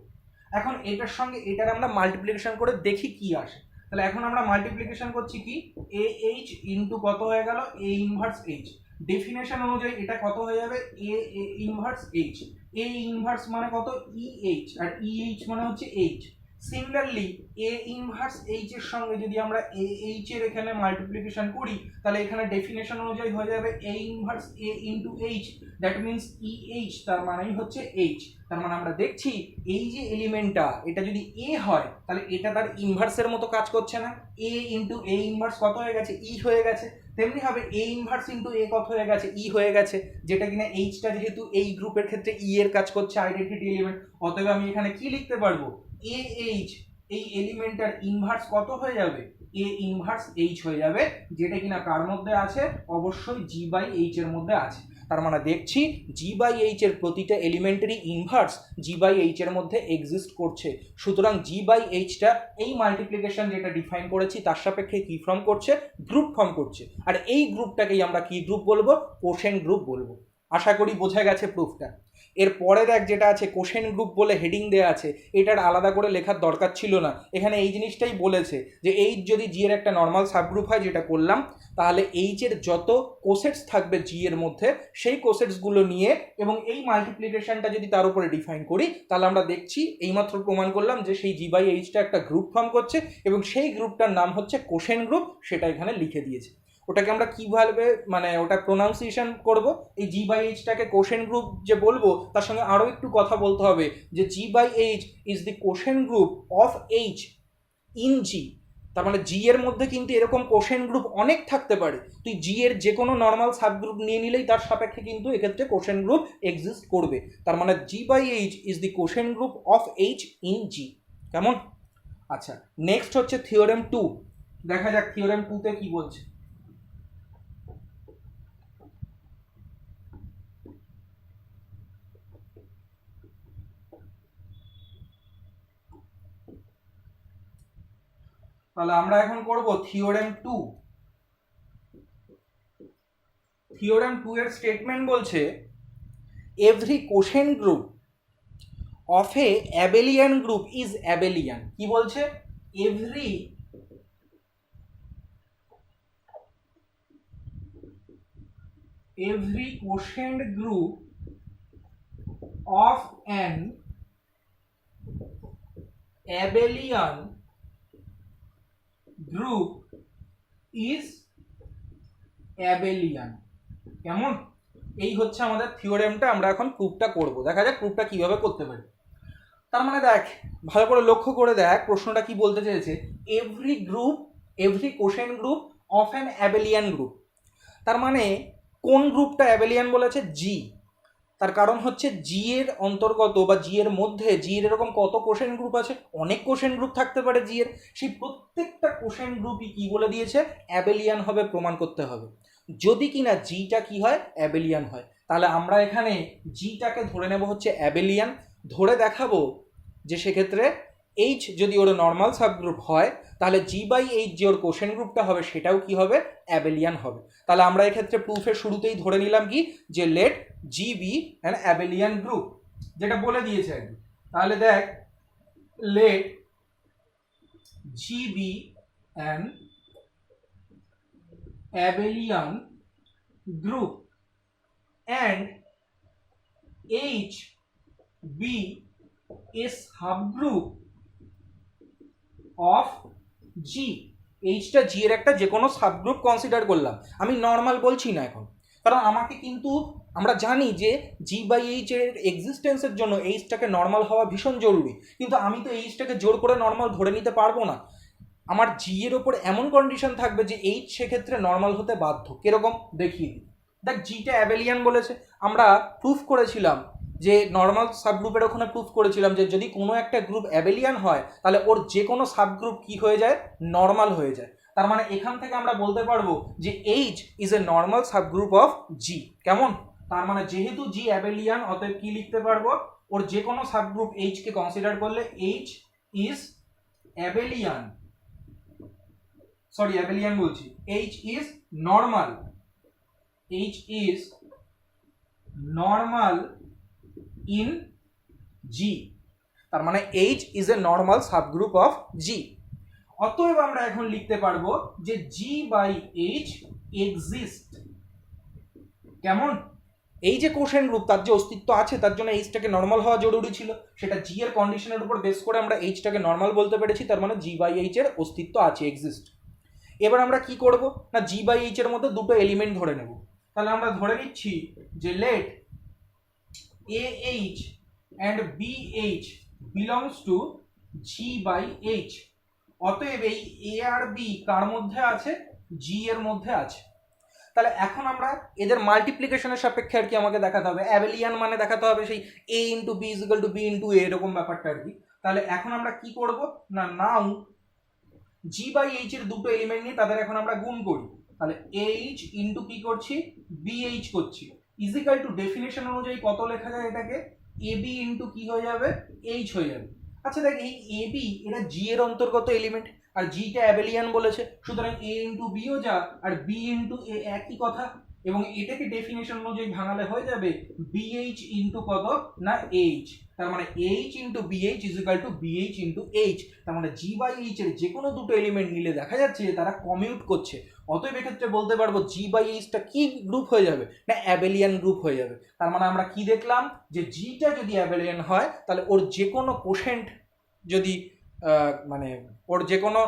Speaker 1: এখন এটার সঙ্গে এটার আমরা মাল্টিপ্লিকেশন করে দেখি কি আসে। তাহলে এখন আমরা মাল্টিপ্লিকেশন করছি কি, এ এইচ ইন্টু কত হয়ে গেল এ ইনভার্স এইচ। ডেফিনেশন অনুযায়ী এটা কত হয়ে যাবে a inverse H, A inverse মানে কত ই এইচ, আর ই এইচ মানে হচ্ছে H. Similarly A inverse H এর সঙ্গে যদি আমরা এ এইচ এর এখানে মাল্টিপ্লিকেশন করি তাহলে এখানে ডেফিনেশন অনুযায়ী হয়ে যাবে a inverse a into H, that means e H, তার মানেই হচ্ছে এইচ। তার মানে আমরা দেখছি এই যে এলিমেন্টটা এটা যদি এ হয় তাহলে এটা তার ইনভার্সের মতো কাজ করছে না, এ ইনটু এ ইনভার্স কত হয়ে গেছে, ই হয়ে গেছে। তেমনি হবে এ ইনভার্স ইনটু এ কত হয়ে গেছে, ই হয়ে গেছে, যেটা কিনা এইচটা যেহেতু এই গ্রুপের ক্ষেত্রে ই এর কাজ করছে আইডেন্টিটি এলিমেন্ট, অতএব আমি এখানে কি লিখতে পারবো, এ এইচ এই এলিমেন্টটার ইনভার্স কত হয়ে যাবে, এ ইনভার্স এইচ হয়ে যাবে, যেটা কিনা কার মধ্যে আছে, অবশ্যই জি বাই এইচ এর মধ্যে আছে। তার মানে দেখছি জি বাই এইচ এর প্রতিটা elementary inverse G by H এর মধ্যে এক্সিস্ট করছে। সুতরাং জি বাই এইচটা এই মাল্টিপ্লিকেশন যেটা ডিফাইন করেছি তার সাপেক্ষে কি ফর্ম করছে, গ্রুপ ফর্ম করছে। আর এই গ্রুপটাকেই আমরা কি গ্রুপ বলবো, কোশেন্ট গ্রুপ বলবো। আশা করি বোঝা গেছে প্রুফটা। এর পরে দেখ যেটা আছে কোশেন্ট গ্রুপ বলে হেডিং দেওয়া আছে, এটার আলাদা করে লেখার দরকার ছিল না, এখানে এই জিনিসটাই বলেছে যে এইচ যদি জি এর একটা নর্মাল সাবগ্রুপ হয়, যেটা করলাম, তাহলে এইচ এর যত কোসেটস থাকবে জি এর মধ্যে সেই কোসেটসগুলো নিয়ে এবং এই মাল্টিপ্লিকেশনটা যদি তার উপরে ডিফাইন করি, তাহলে আমরা দেখছি এইমাত্র প্রমাণ করলাম যে সেই জি বাই এইচটা একটা গ্রুপ ফর্ম করছে এবং সেই গ্রুপটার নাম হচ্ছে কোশেন্ট গ্রুপ, সেটা এখানে লিখে দিয়েছে। ওটাকে আমরা কিভাবে মানে ওটা প্রোনাউন্সিয়েশন করব, এই জি বাই এইচটাকে কোশেন্ট গ্রুপ যে বলবো তার সঙ্গে আরও একটু কথা বলতে হবে যে G by H is the quotient group of H in G. তার মানে জি এর মধ্যে কিন্তু এরকম কোশেন্ট গ্রুপ অনেক থাকতে পারে, তুই জি এর যে কোনো নর্মাল সাবগ্রুপ নিয়ে নিলেই তার সাপেক্ষে কিন্তু এক্ষেত্রে কোশেন্ট গ্রুপ এক্সিস্ট করবে। তার মানে G by H is the quotient group of H in G. কেমন? আচ্ছা, নেক্সট হচ্ছে থিওরেম 2। দেখা যাক থিওরেম 2 তে কি বলছে। তাহলে আমরা এখন করব থিওরেম 2। থিওরেম 2 এর স্টেটমেন্ট বলছে every quotient group of A abelian group is abelian. কি বলছে, every quotient group of an abelian group is abelian. কেমন? এই হচ্ছে আমাদের থিওরেমটা, আমরা এখন প্রুফটা করব। দেখা যাক প্রুফটা কিভাবে করতে পারি। তার মানে দেখ, ভালো করে লক্ষ্য করে দেখ প্রশ্নটা কি বলতে চেয়েছে, every quotient group of an abelian group. তার মানে কোন গ্রুপটা অ্যাবেলিয়ান বলেছে, জি। তার কারণ হচ্ছে জি এর অন্তর্গত বা জি এর মধ্যে জি এর এরকম কত কোশেন্ট গ্রুপ আছে, অনেক কোশেন্ট গ্রুপ থাকতে পারে জি এর, সেই প্রত্যেকটা কোশেন্ট গ্রুপই কি বলে দিয়েছে, অ্যাবেলিয়ান হবে, প্রমাণ করতে হবে। যদি কিনা জিটা কি হয়, অ্যাবেলিয়ান হয়, তাহলে আমরা এখানে জিটাকে ধরে নেব হচ্ছে অ্যাবেলিয়ান, ধরে দেখাবো যে সেক্ষেত্রে এইচ যদি ওর নর্মাল সাবগ্রুপ হয় তাহলে জি বাই এইচ যে ওর কোশেন্ট গ্রুপটা হবে সেটাও কি হবে, অ্যাবেলিয়ান হবে। তাহলে আমরা এক্ষেত্রে প্রুফের শুরুতেই ধরে নিলাম কি, যে let G be an abelian group, যেটা বলে দিয়েছে আর কি। তাহলে দেখ, let G be an abelian group and H be a subgroup of G. এইচটা জি এর একটা যে কোনো সাবগ্রুপ কনসিডার করলাম, আমি নর্মাল বলছি না এখন, কারণ আমাকে কিন্তু আমরা জানি যে জি বাই এইচ এর এক্সিস্টেন্সের জন্য এইচটাকে নর্মাল হওয়া ভীষণ জরুরি, কিন্তু আমি তো এইচটাকে জোর করে নর্মাল ধরে নিতে পারবো না। আমার জি এর ওপর এমন কন্ডিশন থাকবে যে এইচ সেক্ষেত্রে নর্মাল হতে বাধ্য। কিরকম দেখিয়ে দিই, দেখ জিটা অ্যাবেলিয়ান বলেছে, আমরা প্রুফ করেছিলাম যে নর্মাল সাবগ্রুপের ওখানে প্রুফ করেছিলাম যে যদি কোনো একটা গ্রুপ অ্যাবেলিয়ান হয় তাহলে ওর যে কোনো সাবগ্রুপ কি হয়ে যায়, নর্মাল হয়ে যায়। তার মানে এখান থেকে আমরা বলতে পারবো যে H is a normal subgroup of G. কেমন? তার মানে যেহেতু জি অ্যাবেলিয়ান, অতএব কি লিখতে পারবো, ওর যে কোনো সাবগ্রুপ এইচ কে কনসিডার করলে H is abelian, sorry abelian বলছি, H is normal, H is normal in G. তার মানে H is a normal subgroup of G. অতএব আমরা এখন লিখতে পারবো যে জি বাই এইচ এক্সিস্ট। কেমন? এই যে কোশেন্ট গ্রুপ তার যে অস্তিত্ব আছে তার জন্য এইচটাকে নর্মাল হওয়া জরুরি ছিল, সেটা জি এর কন্ডিশনের উপর বেস করে আমরা এইচটাকে নর্মাল বলতে পেরেছি, তার মানে জি বাই এইচ এর অস্তিত্ব আছে, এক্সিস্ট। এবার আমরা কি করব না জি বাই এইচ এর মধ্যে দুটো এলিমেন্ট ধরে নেব। তাহলে আমরা ধরে নিচ্ছি যে let a H and b H belongs to G by H. অতএব এই এ আর বি কার মধ্যে আছে, জি এর মধ্যে আছে। তাহলে এখন আমরা এদের মাল্টিপ্লিকেশনের সাপেক্ষে আর কি আমাকে দেখাতে হবে, অ্যাবেলিয়ান মানে দেখাতে হবে সেই a into b is equal to b into a, এরকম ব্যাপারটা আর কি। তাহলে এখন আমরা কি করব না নাও জি বাই এইচ এর দুটো এলিমেন্ট নিয়ে তাদের এখন আমরা গুণ করি। তাহলে এইচ ইন্টু কি করছি, বি এইচ করছি, ইজ ইকুয়াল টু ডেফিনেশন অনুযায়ী কত লেখা যায় এটাকে, এ বি ইন্টু কি হয়ে যাবে, এইচ হয়ে যাবে। আচ্ছা দেখ এই এ বি এটা জি এর অন্তর্গত এলিমেন্ট, আর জিটা অ্যাবেলিয়ান বলেছে, সুতরাং এ ইন্টু বিও যা আর বি ইন্টু এ একই কথা, এবং এটাকে ডেফিনেশন অনুযায়ী ভাঙালে হয়ে যাবে বিএইচ ইন্টু কত না এইচ। তার মানে H into BH is equal two BH into H. তার মানে জি বাই এইচ এর যে কোনো দুটো এলিমেন্ট নিলে দেখা যাচ্ছে যে তারা কমিউট করছে। অতএব এক্ষেত্রে বলতে পারবো জি বাই এইচটা কি গ্রুপ হয়ে যাবে না অ্যাবেলিয়ান গ্রুপ হয়ে যাবে। তার মানে আমরা কি দেখলাম যে জিটা যদি অ্যাবেলিয়ান হয় তাহলে ওর যে কোনো কোশেন্ট যদি মানে ওর যে কোনো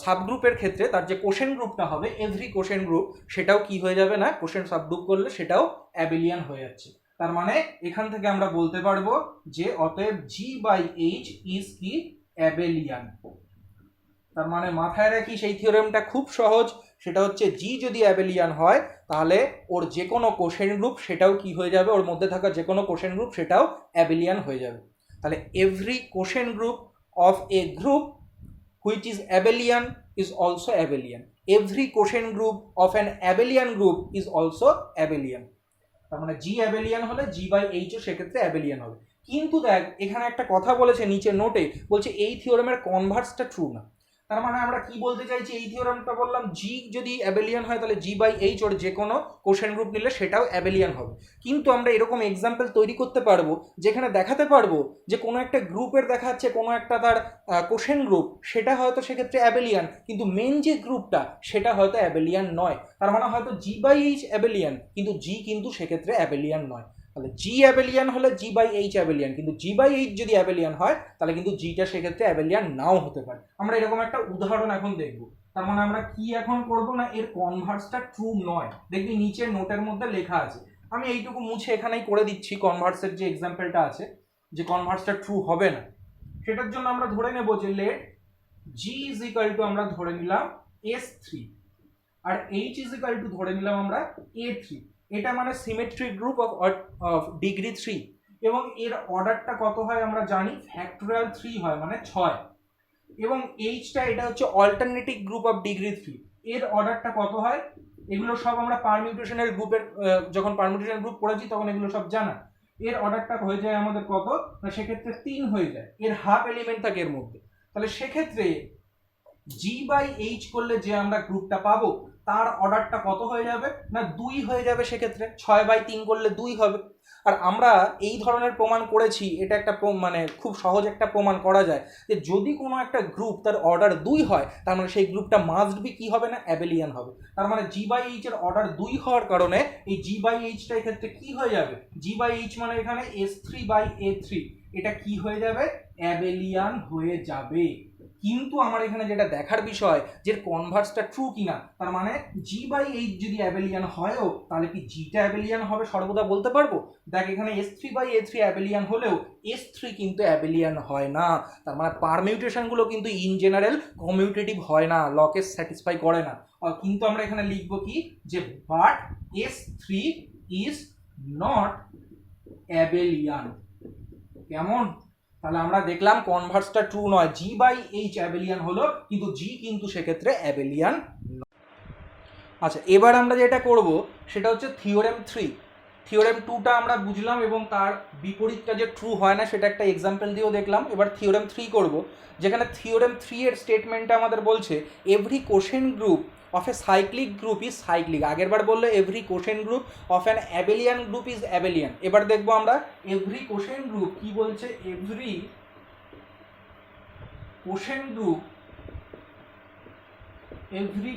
Speaker 1: সাবগ্রুপের ক্ষেত্রে তার যে কোশেন্ট গ্রুপটা হবে এভরি কোশেন্ট গ্রুপ সেটাও কি হয়ে যাবে না কোশেন্ট সাবগ্রুপ করলে সেটাও অ্যাবেলিয়ান হয়ে যাচ্ছে। তার মানে এখান থেকে আমরা বলতে পারবো যে অতএব জি বাই এইচ ইজ কি অ্যাবেলিয়ান। তার মানে মাথায় রাখি সেই থিওরেমটা খুব সহজ, সেটা হচ্ছে জি যদি অ্যাবেলিয়ান হয় তাহলে ওর যে কোনো কোশেন্ট গ্রুপ সেটাও কি হয়ে যাবে, ওর মধ্যে থাকা যে কোনো কোশেন্ট গ্রুপ সেটাও অ্যাবেলিয়ান হয়ে যাবে। তাহলে every quotient group of a group which is abelian is also abelian. Every quotient group of an abelian group is also abelian. তার মানে জি অ্যাবেলিয়ান হলে জি বাই এইচ ও সেক্ষেত্রে অ্যাবেলিয়ান হবে। কিন্তু দেখ এখানে একটা কথা বলেছে নিচে নোটে, বলছে এই থিওরেমের কনভার্সটা ট্রু না। তার মানে আমরা কি বলতে চাইছি, এই থিওরেমটা বললাম জি যদি অ্যাবেলিয়ান হয় তাহলে জি বাই এইচ ওর যে কোনো কোশেন্ট গ্রুপ নিলে সেটাও অ্যাবেলিয়ান হবে। কিন্তু আমরা এরকম এক্সাম্পল তৈরি করতে পারবো যেখানে দেখাতে পারবো যে কোনো একটা গ্রুপের দেখা যাচ্ছে কোনো একটা তার কোশেন্ট গ্রুপ সেটা হয়তো সেক্ষেত্রে অ্যাবেলিয়ান, কিন্তু মেন যে গ্রুপটা সেটা হয়তো অ্যাবেলিয়ান নয়। তার মানে হয়তো জি বাই এইচ অ্যাবেলিয়ান কিন্তু জি কিন্তু সেক্ষেত্রে অ্যাবেলিয়ান নয়। তাহলে জি অ্যাবেলিয়ান হলে জি বাই এইচ অ্যাবেলিয়ান, কিন্তু জি বাই এইচ যদি অ্যাবেলিয়ান হয় তাহলে কিন্তু জিটা সেক্ষেত্রে অ্যাবেলিয়ান নাও হতে পারে। আমরা এরকম একটা উদাহরণ এখন দেখব। তার মানে আমরা কি এখন করব না এর কনভার্সটা ট্রু নয়, দেখবি নিচের নোটের মধ্যে লেখা আছে, আমি এইটুকু মুছে এখানেই করে দিচ্ছি কনভার্সের যে এক্সাম্পলটা আছে যে কনভার্সটা ট্রু হবে না। সেটার জন্য আমরা ধরে নেব যে let G is equal to আমরা ধরে নিলাম S3 আর এইচ ইজ ইকুয়াল টু ধরে নিলাম আমরা A3। এটা মানে সিমেট্রিক গ্রুপ অফ ডিগ্রি 3 এবং এর অর্ডারটা কত হয় আমরা জানি ফ্যাক্টোরিয়াল 3 হয় মানে 6, এবং এইচটা এটা হচ্ছে অল্টারনেটিভ গ্রুপ অফ ডিগ্রি 3, এর অর্ডারটা কত হয়, এগুলো সব আমরা পারমিউটেশনের গ্রুপের যখন পারমিউটেশন গ্রুপ পড়েছি তখন এগুলো সব জানা। এর অর্ডারটা হয়ে যায় আমাদের কত না সেক্ষেত্রে 3 হয়ে যায়, এর হাফ এলিমেন্ট থাকে এর মধ্যে। তাহলে সেক্ষেত্রে জি বাই এইচ করলে যে আমরা গ্রুপটা পাবো তার অর্ডারটা কত হয়ে যাবে না 2 হয়ে যাবে, সেক্ষেত্রে 6/3 করলে 2 হবে। আর আমরা এই ধরনের প্রমাণ করেছি, এটা একটা মানে খুব সহজ একটা প্রমাণ করা যায় যে যদি কোনো একটা গ্রুপ তার অর্ডার 2 হয় তার মানে সেই গ্রুপটা মাস্ট বি কি হবে না অ্যাবেলিয়ান হবে। তার মানে জি বাই এইচ এর অর্ডার 2 হওয়ার কারণে এই জি বাই এইচটা এক্ষেত্রে কি হয়ে যাবে, জি বাই এইচ মানে এখানে S3/A3 এটা কি হয়ে যাবে অ্যাবেলিয়ান হয়ে যাবে। কিন্তু আমার এখানে যেটা দেখার বিষয় যে কনভার্সটা ট্রু কিনা, তার মানে জি বাই এইচ যদি অ্যাবেলিয়ান হয়ও তাহলে কি জিটা অ্যাবেলিয়ান হবে সর্বদা বলতে পারবো। দেখ এখানে S3/A3 অ্যাবেলিয়ান হলেও S3 কিন্তু অ্যাবেলিয়ান হয় না, তার মানে পারমিউটেশনগুলো কিন্তু ইন জেনারেল কমিউটেটিভ হয় না, লকে স্যাটিসফাই করে না। কিন্তু আমরা এখানে লিখবো কি যে but S3 is not abelian. কেমন, তাহলে আমরা দেখলাম কনভার্সটা ট্রু নয়, জি বাই এইচ অ্যাবেলিয়ান হলো কিন্তু জি কিন্তু সেক্ষেত্রে অ্যাবেলিয়ান নয়। আচ্ছা এবার আমরা যেটা করব সেটা হচ্ছে থিওরেম 3। থিওরেম 2টা আমরা বুঝলাম এবং তার বিপরীতটা যে ট্রু হয় না সেটা একটা এক্সাম্পল দিয়েও দেখলাম। এবার থিওরেম 3 করব, যেখানে থিওরেম 3 এর স্টেটমেন্টটা আমাদের বলছে every quotient group of a cyclic group is cyclic। আগের বার বললো every quotient group of an abelian group is abelian। এবার দেখবো আমরা every quotient group কি বলছে, every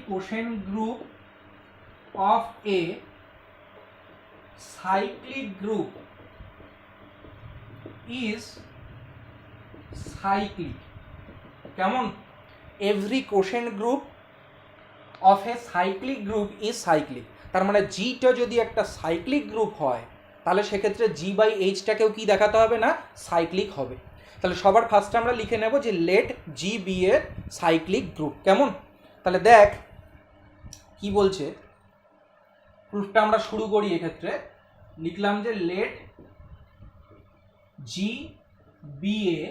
Speaker 1: quotient group of a cyclic group is cyclic. কেমন? Every quotient group of a cyclic group is cyclic. তার মানে জিটা যদি একটা সাইক্লিক গ্রুপ হয় তাহলে সেক্ষেত্রে জি বাই এইচটাকেও কি দেখাতে হবে না, সাইক্লিক হবে। তাহলে সবার ফার্স্টে আমরা লিখে নেব যে let G be a cyclic group. কেমন? তাহলে দেখ কি বলছে, প্রুফটা আমরা শুরু করি। এক্ষেত্রে লিখলাম যে লেট জি বি এ,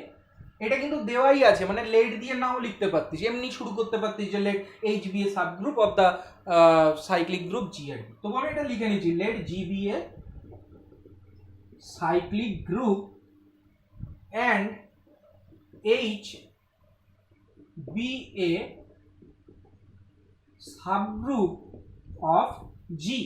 Speaker 1: এটা কিন্তু দেওয়াই আছে, মানে লেট দিয়ে নাও লিখতে পারতিস, এমনি শুরু করতে পারতিস যে let H be a sub group of the cyclic group G আর কি। তবু আমি এটা লিখে নিচ্ছি let G be a cyclic group and H be a subgroup of G.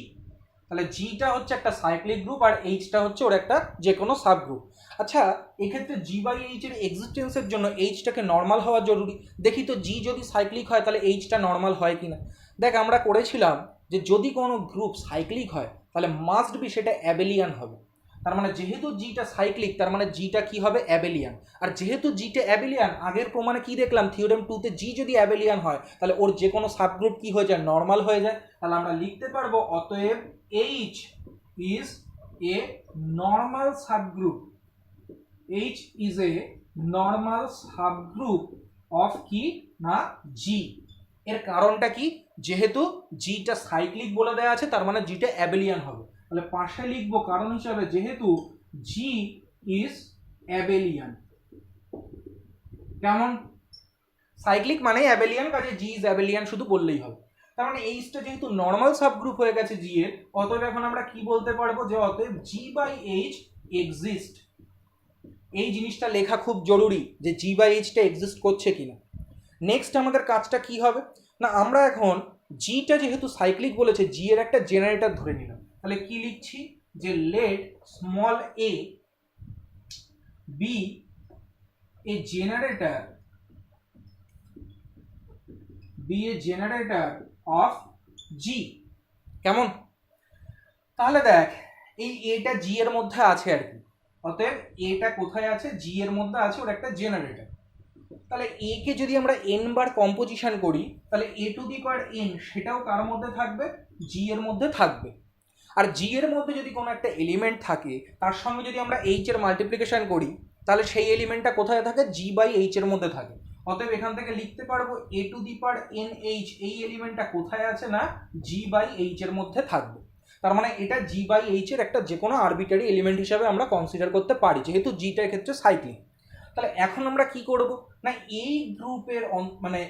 Speaker 1: তাহলে জিটা হচ্ছে একটা সাইক্লিক গ্রুপ আর এইচটা হচ্ছে ওর একটা যে কোনো সাবগ্রুপ। আচ্ছা, এক্ষেত্রে জি বাই এইচ এর এক্সিস্টেন্সের জন্য এইচটাকে নর্মাল হওয়া জরুরি। দেখি তো জি যদি সাইক্লিক হয় তাহলে এইচটা নর্মাল হয় কিনা। দেখ আমরা করেছিলাম যে যদি কোনো গ্রুপ সাইক্লিক হয় তাহলে মাস্ট বি সেটা অ্যাবেলিয়ান হবে। তার মানে যেহেতু জিটা সাইক্লিক তার মানে জিটা কি হবে, অ্যাবেলিয়ান। আর যেহেতু জিটা অ্যাবেলিয়ান, আগের প্রমাণে কি দেখলাম, থিওরেম 2তে জি যদি অ্যাবেলিয়ান হয় তাহলে ওর যে কোনো সাবগ্রুপ কি হয়ে যায়, নর্মাল হয়ে যায়। তাহলে আমরা লিখতে পারবো অতএব H is a normal subgroup. H is a normal subgroup of কি না G। এর কারণটা কি, যেহেতু জিটা সাইক্লিক বলে দেওয়া আছে তার মানে জিটা অ্যাবেলিয়ান হবে। তাহলে পাশে লিখবো কারণ হিসাবে যেহেতু G is অ্যাবেলিয়ান। কেমন? সাইক্লিক মানে অ্যাবেলিয়ান, কাজে জি ইজ অ্যাবেলিয়ান শুধু বললেই হবে। তার মানে এইচটা যেহেতু নর্মাল সাবগ্রুপ হয়ে গেছে জি এর, অতএব এখন আমরা কি বলতে পারবো যে অতএব জি বাই এইচ এক্সিস্ট। এই জিনিসটা লেখা খুব জরুরি যে জি বাই এইচটা এক্সিস্ট করছে কিনা। নেক্সট আমাদের কাজটা কি হবে না, আমরা এখন জিটা যেহেতু সাইক্লিক বলেছে জি এর একটা জেনারেটর ধরে নিলাম। তাহলে কি লিখছি যে let small a be a generator be a generator of G। কেমন? তাহলে দেখ এই এটা জি এর মধ্যে আছে আর কি, অতএব এটা কোথায় আছে, জি এর মধ্যে আছে, ওর একটা জেনারেটর। তাহলে এ কে যদি আমরা এন বার কম্পোজিশন করি তাহলে এ টু দি পাওয়ার এন সেটাও কার মধ্যে থাকবে, জি এর মধ্যে থাকবে। আর জি এর মধ্যে যদি কোনো একটা এলিমেন্ট থাকে তার সঙ্গে যদি আমরা এইচ এর মাল্টিপ্লিকেশন করি তাহলে সেই এলিমেন্টটা কোথায় থাকে, জি বাই এইচ এর মধ্যে থাকে। অতএব এখান থেকে লিখতে পারবো a to the power n H, এই এলিমেন্টটা কোথায় আছে না জি বাই এইচ এর মধ্যে থাকবে। তার মানে এটা জি বাই এইচ এর একটা যে কোনো আরবিটারি এলিমেন্ট হিসাবে আমরা কনসিডার করতে পারি, যেহেতু জিটার ক্ষেত্রে সাইক্লিক। তাহলে এখন আমরা কি করব না, এই গ্রুপের মানে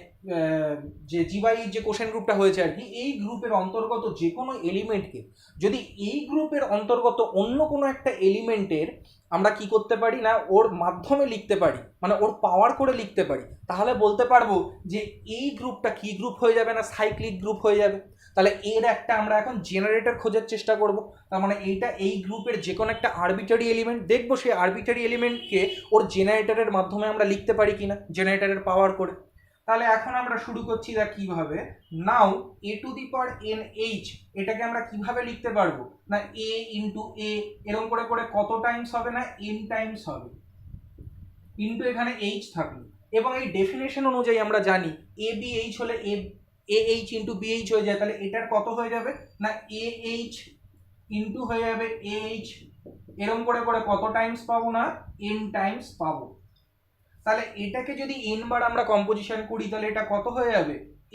Speaker 1: যে জি বাই যে কোশ্চেন গ্রুপটা হয়েছে আর কি, এই গ্রুপের অন্তর্গত যে কোনো এলিমেন্টকে যদি এই গ্রুপের অন্তর্গত অন্য কোনো একটা এলিমেন্টের আমরা কি করতে পারি না ওর মাধ্যমে লিখতে পারি, মানে ওর পাওয়ার করে লিখতে পারি, তাহলে বলতে পারবো যে এই গ্রুপটা কি গ্রুপ হয়ে যাবে না, সাইক্লিক গ্রুপ হয়ে যাবে। তাহলে এর একটা আমরা এখন জেনারেটর খোঁজার চেষ্টা করব। তার মানে এইটা এই গ্রুপের যে কোনো একটা আরবিটারি এলিমেন্ট দেখবো, সেই আরবিটারি এলিমেন্টকে ওর জেনারেটরের মাধ্যমে আমরা লিখতে পারি কিনা, জেনারেটরের পাওয়ার করে। তাহলে এখন আমরা শুরু করছি দা কিভাবে, now a to the power n H এটাকে আমরা কিভাবে লিখতে পারবো না, এ ইন্টু এ এরকম করে করে কত টাইমস হবে না, এন টাইমস হবে, ইন্টু এখানে এইচ থাকলো। এবং এই ডেফিনেশন অনুযায়ী আমরা জানি এ বি এইচ হলে a H into b H হয়ে যায়, তাহলে এটার কত হয়ে যাবে না এ এইচ ইন্টু হয়ে যাবে এ এইচ, এরকম করে করে কত টাইমস পাবো না, এন টাইমস পাবো। তাহলে এটাকে যদি এন বার আমরা কম্পোজিশন করি তাহলে এটা কত হয়ে যাবে,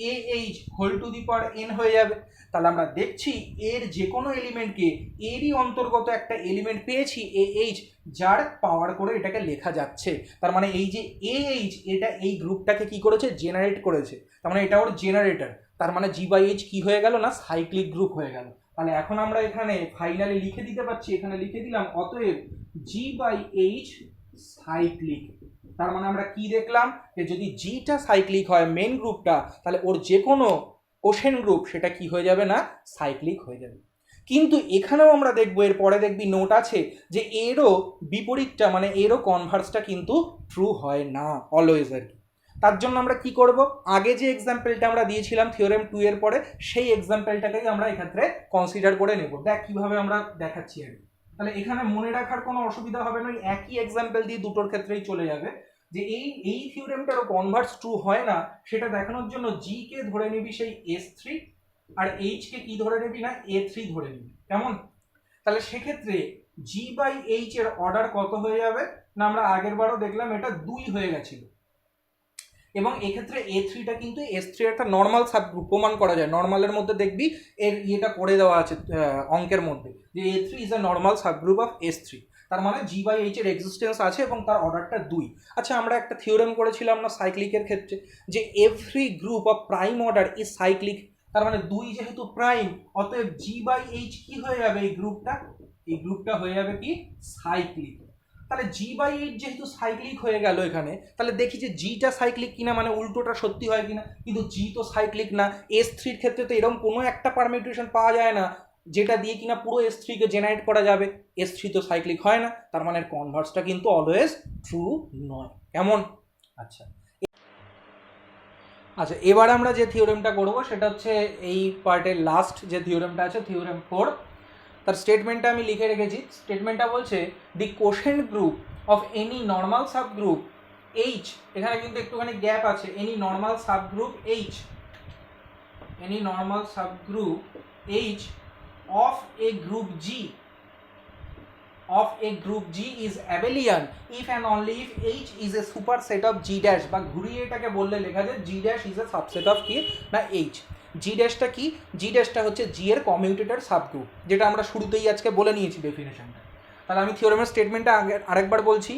Speaker 1: a H whole to the power n হয়ে যাবে। তাহলে আমরা দেখছি এর যে কোনো এলিমেন্টকে এরই অন্তর্গত একটা এলিমেন্ট পেয়েছি এ এইচ, যার পাওয়ার করে এটাকে লেখা যাচ্ছে। তার মানে এই যে এ এইচ এটা এই গ্রুপটাকে কি করেছে, জেনারেট করেছে। তার মানে এটা ওর জেনারেটর, তার মানে জি বাই এইচ কি হয়ে গেল না, সাইক্লিক গ্রুপ হয়ে গেল। তাহলে এখন আমরা এখানে ফাইনালি লিখে দিতে পারছি, এখানে লিখে দিলাম অতএব জি বাই এইচ সাইক্লিক। তার মানে আমরা কি দেখলাম যে যদি জিটা সাইক্লিক হয় মেন গ্রুপটা, তাহলে ওর যে কোনো কোশ্চেন গ্রুপ সেটা কি হয়ে যাবে না, সাইক্লিক হয়ে যাবে। কিন্তু এখানেও আমরা দেখবো, এর পরে দেখবি নোট আছে যে এরও বিপরীতটা মানে এরও কনভার্সটা কিন্তু ট্রু হয় না অলওয়েজ আর কি। তার জন্য আমরা কি করব, আগে যে এক্সাম্পলটা আমরা দিয়েছিলাম থিওরেম 2 এর পরে সেই এক্সাম্পলটাকেই আমরা এক্ষেত্রে কনসিডার করে নেব। দেখ কিভাবে আমরা দেখাচ্ছি আর তাহলে এখানে মনে রাখার কোনো অসুবিধা হবে না, একই এক্সাম্পল দিয়ে দুটোর ক্ষেত্রেই চলে যাবে। যে এই থিওরেমটারও কনভার্স ট্রু হয় না সেটা দেখানোর জন্য জি কে ধরে নিবি সেই S3 আর এইচ কে কি ধরে নিবি না A3 ধরে নিবি, কেমন? তাহলে সেক্ষেত্রে জি বাই এইচ এর অর্ডার কত হয়ে যাবে না, আমরা আগের বারও দেখলাম এটা 2 হয়ে গেছিল, এবং এক্ষেত্রে A3টা কিন্তু S3 একটা নর্মাল সাবগ্রুপ প্রমাণ করা যায়। নর্মালের মধ্যে দেখবি এর ইয়েটা করে দেওয়া আছে অঙ্কের মধ্যে যে A3 is a normal subgroup of S3, তার মানে জি বাই এইচ এর এক্সিস্টেন্স আছে এবং তার অর্ডারটা 2। আচ্ছা, আমরা একটা থিওরেম করেছিলাম না সাইক্লিকের ক্ষেত্রে যে every group of prime order is cyclic, তার মানে 2 যেহেতু প্রাইম অতএব জি বাই এইচ কি হয়ে যাবে, এই গ্রুপটা হয়ে যাবে কি সাইক্লিক। তাহলে জি বাই এইচ যেহেতু সাইক্লিক হয়ে গেল এখানে, তাহলে দেখি যে জিটা সাইক্লিক কিনা, মানে উল্টোটা সত্যি হয় কিনা। কিন্তু জি তো সাইক্লিক না, S3 ক্ষেত্রে তো এরকম কোনো একটা পারমিউটেশন পাওয়া যায় না যেটা দিয়ে কিনা পুরো S3 কে জেনারেট করা যাবে। S3 তো সাইক্লিক হয় না, তার মানে কনভার্সটা কিন্তু অলওয়েজ ট্রু নয়, কেমন? আচ্ছা, এবার আমরা যে থিওরেমটা করব সেটা হচ্ছে এই পার্টের লাস্ট যে থিওরেমটা আছে, থিওরেম 4। তার স্টেটমেন্টটা আমি লিখে রেখেছি। স্টেটমেন্টটা বলছে the quotient group of any normal subgroup H, এখানে কিন্তু একটুখানি গ্যাপ আছে, any normal subgroup H of a group G is abelian if and only if H is a superset of G dash, বা ঘুরিয়ে এটাকে বললে লেখা যায় G dash is a subset of কি না H। G ড্যাশটা কি, G ড্যাশটা হচ্ছে G এর কমিউটেটর সাবগ্রুপ, যেটা আমরা শুরুতেই আজকে বলে নিয়েছি ডেফিনেশনটা। তাহলে আমি থিওরেমের স্টেটমেন্টটা আরেকবার বলছি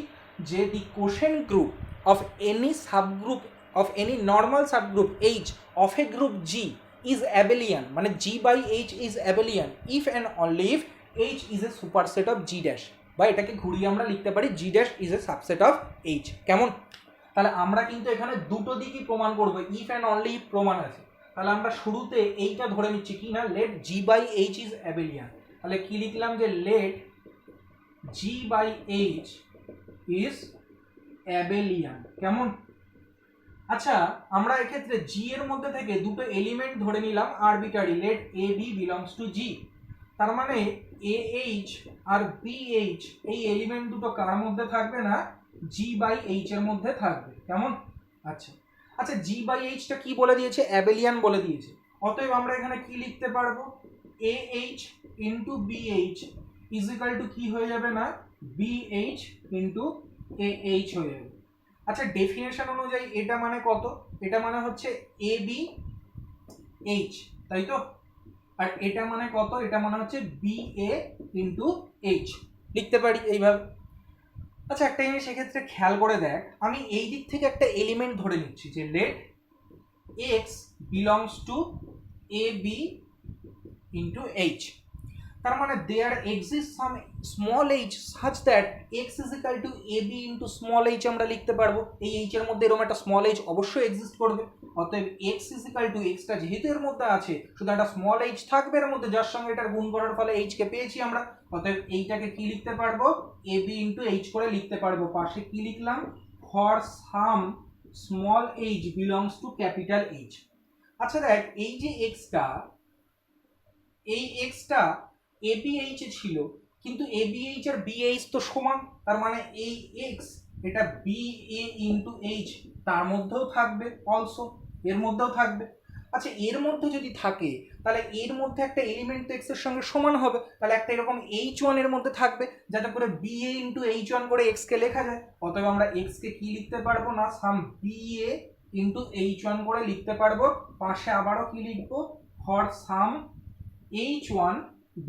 Speaker 1: যে the quotient group of any subgroup of any normal subgroup H of a group G is abelian, মানে G by H is abelian if and only if H is a superset of G dash, বা এটাকে ঘুরিয়ে আমরা লিখতে পারি G dash is a subset of H, কেমন? তাহলে আমরা কিন্তু এখানে দুটো দিকই প্রমাণ করব, if and only if প্রমাণ আছে। তাহলে আমরা শুরুতে এইটা ধরে নিচ্ছি কি না, let G by H is abelian। তাহলে কি লিখলাম যে let G by H is abelian, কেমন? আচ্ছা, আমরা এক্ষেত্রে G এর মধ্যে থেকে দুটো এলিমেন্ট ধরে নিলাম arbitrary, let AB belongs to G, তার মানে AH আর BH এই এলিমেন্ট দুটো কার মধ্যে থাকবে না, G বাই H এর মধ্যে থাকবে, কেমন? আচ্ছা, G বাই H টা কি বলে দিয়েছে, অ্যাবেলিয়ান বলে দিয়েছে। অতএব আমরা এখানে কি লিখতে পারবো, AH into BH is equal two কি হয়ে যাবে না, BH ইন্টু AH হয়ে যাবে। আচ্ছা, ডেফিনেশন অনুযায়ী এটা মানে কত, এটা মানে হচ্ছে ABH, তাই তো? আর এটা মানে কত, এটা মানে হচ্ছে BA ইন্টু H, লিখতে পারি এইভাবে। আচ্ছা, একটা জিনিস সেক্ষেত্রে খেয়াল করে দেখ, আমি এই দিক থেকে একটা এলিমেন্ট ধরে নিচ্ছি যে let X belongs to AB into H, তার মানে there exists some small h such that x is equal to AB into small h আমরা লিখতে পারবো। এই h এর মধ্যে এরকম একটা স্মল h অবশ্যই এক্সিস্ট করবে, অতএব x is equal to x টা যেহেতু এর মধ্যে আছে শুধু একটা স্মল h থাকবে এর মধ্যে, যার সঙ্গে এটার গুণ করার ফলে h কে পেয়েছি আমরা, অতএব এইটাকে কি লিখতে পারবো, AB into h করে লিখতে পারবো। পাশে কি লিখলাম, for some small h belongs to capital H। আচ্ছা দেখ, এই যে x টা, এই x টা ABH এ ছিল, কিন্তু ABH আর BH তো সমান, তার মানে এই x এটা BA into H তার মধ্যেও থাকবে, অলসো এর মধ্যেও থাকবে। আচ্ছা, এর মধ্যে যদি থাকে তাহলে এর মধ্যে একটা এলিমেন্ট তো x এর সঙ্গে সমান হবে, তাহলে একটা এরকম H1 এর মধ্যে থাকবে যাতে করে BA into H1 করে x কে লেখা যায়। অতএব আমরা x কে কি লিখতে পারবো না, সাম BA into H1 করে লিখতে পারবো। পাশে আবারও কি লিখবো, for some H1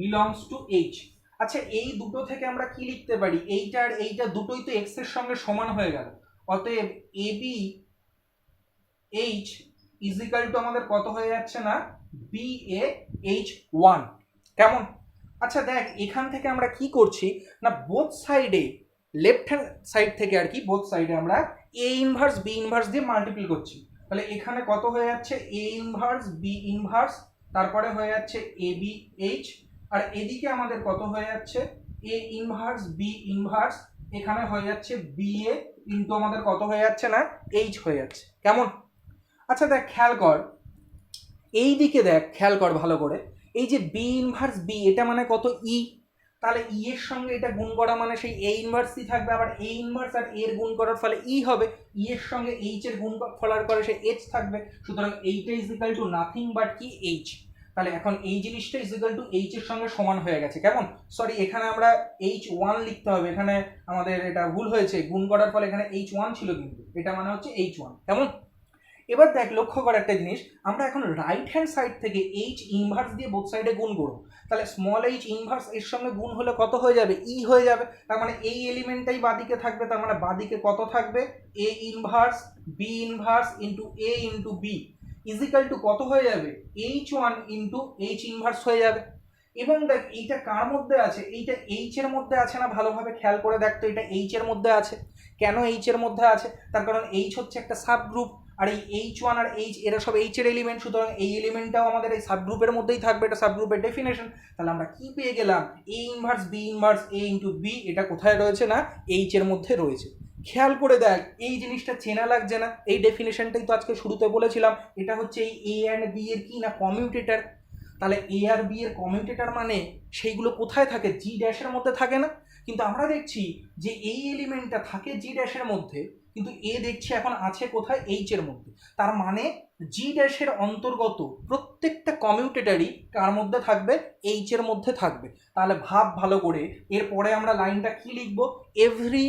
Speaker 1: belongs to H। আচ্ছা, এই দুটো থেকে আমরা কি লিখতে পারি, এইটা আর এইটা দুটোই তো x এর সঙ্গে সমান হয়ে গেল, অতএব ABH is equal to আমাদের কত হয়ে যাচ্ছে না, BAH1, কেমন? আচ্ছা দেখ, এখান থেকে আমরা কি করছি না, বোথ সাইডে লেফট হ্যান্ড সাইড থেকে আর কি, বোথ সাইডে আমরা A ইনভার্স B ইনভার্স দিয়ে মাল্টিপ্লাই করছি। তাহলে এখানে কত হয়ে যাচ্ছে, A ইনভার্স B ইনভার্স, তারপরে হয়ে যাচ্ছে ABH, আর এদিকে আমাদের কত হয়ে যাচ্ছে, A ইনভার্স B ইনভার্স, এখানে হয়ে যাচ্ছে বি এ ইন্টু আমাদের কত হয়ে যাচ্ছে না এইচ হয়ে যাচ্ছে। কেমন? আচ্ছা দেখ খেয়াল কর, এই দিকে দেখ খেয়াল কর ভালো করে, এই যে বি ইনভার্স বি এটা মানে কত ই, তাহলে ই এর সঙ্গে এটা গুণ করা মানে সেই এ ইনভার্সই থাকবে, আবার এ ইনভার্স আর এর গুণ করার ফলে ই হবে, ই এর সঙ্গে এইচ এর গুণ ফলার করে সে এইচ থাকবে, সুতরাং এইটা is equal two nothing but কি এইচ। তাহলে এখন এই জিনিসটা ইজ ইকাল টু এইচ এর সঙ্গে সমান হয়ে গেছে। কেমন? সরি এখানে আমরা এইচ ওয়ান লিখতে হবে, এখানে আমাদের এটা ভুল হয়েছে, গুণ করার ফলে এখানে এইচ ওয়ান ছিল কিন্তু এটা মানে হচ্ছে এইচ ওয়ান। কেমন? এবার দেখ লক্ষ্য কর একটা জিনিস, আমরা এখন রাইট হ্যান্ড সাইড থেকে এইচ ইনভার্স দিয়ে বোথ সাইডে গুণ করবো, তাহলে স্মল এইচ ইনভার্স এর সঙ্গে গুণ হলে কত হয়ে যাবে? ই হয়ে যাবে। তার মানে এই এলিমেন্টটাই বাদিকে থাকবে, তার মানে বাদিকে কত থাকবে? এ inverse b inverse into a into B equal to কত হয়ে যাবে? H one into H inverse হয়ে যাবে। এবং দেখ এইটা কার মধ্যে আছে? এইটা এইচ এর মধ্যে আছে না? ভালোভাবে খেয়াল করে দেখ তো, এটা এইচ এর মধ্যে আছে। কেন এইচ এর মধ্যে আছে? তার কারণ এইচ হচ্ছে একটা সাব গ্রুপ, আর এই এইচ ওয়ান আর এইচ এরা সব এইচ এর এলিমেন্ট, সুতরাং এই এলিমেন্টটাও আমাদের এই সাবগ্রুপের মধ্যেই থাকবে, এটা সাবগ্রুপের ডেফিনেশন। তাহলে আমরা কি পেয়ে গেলাম? A inverse b inverse a into b, এটা কোথায় রয়েছে না এইচ এর মধ্যে রয়েছে। খেয়াল করে দেখ এই জিনিসটা চেনা লাগছে না? এই ডেফিনেশনটাই তো আজকে শুরুতে বলেছিলাম, এটা হচ্ছে এই এ অ্যান্ড বি এর কি না কমিউটেটর। তাহলে এ আর বি এর কমিউটেটর মানে সেইগুলো কোথায় থাকে? জি ড্যাশের মধ্যে থাকে না? কিন্তু আমরা দেখছি যে এই এলিমেন্টটা থাকে জি ড্যাশের মধ্যে, কিন্তু এ দেখছি এখন আছে কোথায়? এইচ এর মধ্যে। তার মানে জি ড্যাশের অন্তর্গত প্রত্যেকটা কমিউটেটরই কার মধ্যে থাকবে? এইচ এর মধ্যে থাকবে। তাহলে ভাব ভালো করে, এরপরে আমরা লাইনটা কি লিখব? এভরি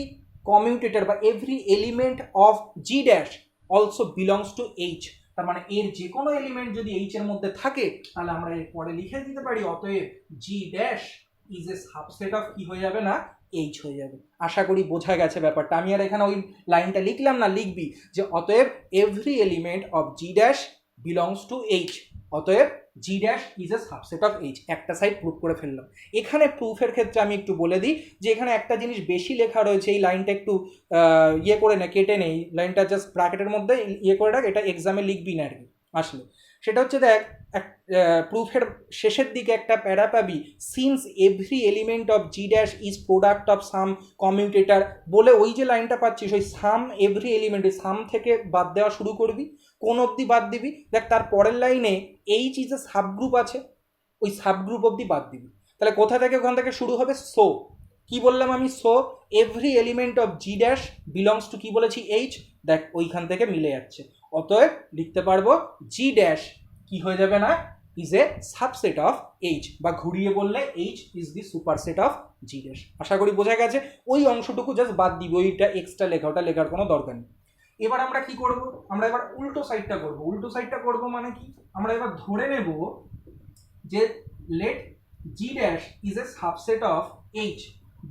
Speaker 1: কমিউটেটর বা every element of G dash also belongs to H. তার মানে এর যে কোনো এলিমেন্ট যদি এইচ এর মধ্যে থাকে, তাহলে আমরা এর পরে লিখে দিতে পারি অতএব G dash is a subset of কি হয়ে যাবে না এইচ হয়ে যাবে। আশা করি বোঝা গেছে ব্যাপারটা। আমি আর এখানে ওই লাইনটা লিখলাম না, লিখবি যে অতএব every element of G dash belongs to H, অতএব G dash is a subset of H. একটা সাইড প্রুফ করে ফেললাম। এখানে প্রুফের ক্ষেত্রে আমি একটু বলে দিই যে এখানে একটা জিনিস বেশি লেখা রয়েছে, এই লাইনটা একটু ইয়ে করে নে, কেটে নেই, লাইনটা জাস্ট ব্র্যাকেটের মধ্যে ইয়ে করে রাখ, এটা এক্সামে লিখবি না আর কি আসলে। সেটা হচ্ছে দেখ প্রুফের শেষের দিকে একটা প্যারা পাবি, since every element of G dash is product of some commutator বলে, ওই যে লাইনটা পাচ্ছিস ওই সাম এভরি এলিমেন্ট, ওই সাম থেকে বাদ দেওয়া শুরু করবি। কোন অবধি বাদ দিবি? দেখ তার পরের লাইনে এইচ ইজ এ সাবগ্রুপ আছে, ওই সাবগ্রুপ অবধি বাদ দিবি। তাহলে কোথা থেকে? ওখান থেকে শুরু হবে সো। কি বললাম আমি? So every element of G dash belongs to কি বলেছি? এইচ। দেখ ওইখান থেকে মিলে যাচ্ছে, অতএব লিখতে পারবো জি ড্যাশ কি হয়ে যাবে না is a subset of H, বা ঘুরিয়ে বললে H is the superset of G dash. আশা করি বোঝা গেছে। ওই অংশটুকু জাস্ট বাদ দিব, ওইটা এক্সট্রা লেখা, ওটা লেখার কোনো দরকার নেই। এবার আমরা কি করব? আমরা এবার উল্টো সাইডটা করব। উল্টো সাইডটা করব মানে কি? আমরা এবার ধরে নেব যে let G dash is a subset of H,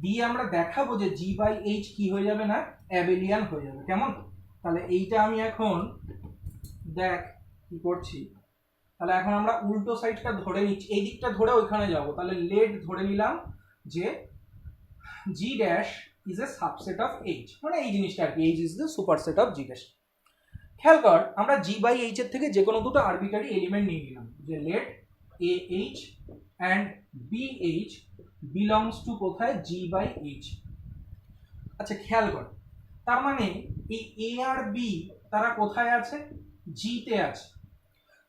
Speaker 1: দিয়ে আমরা দেখাবো যে জি বাই এইচ কি হয়ে যাবে না অ্যাবেলিয়ান হয়ে যাবে। কেমন? তাহলে এইটা আমি এখন দেখ কি করছি, তাহলে এখন আমরা উল্টো সাইডটা ধরে নিচ্ছি, এই দিকটা ধরে ওইখানে যাব। তাহলে লেট ধরে নিলাম যে G dash is a subset of H, মানে এই জিনিসটা আর কি, H is the superset of G dash. খেয়াল কর, আমরা জি বাই এইচ এর থেকে যে কোনো দুটো আরবিটারি এলিমেন্ট নিয়ে নিলাম, যে let a H and b H belongs to কোথায়? G by H. আচ্ছা খেয়াল কর, তার মানে এই এ আর বি তারা কোথায় আছে? জি তে আছে।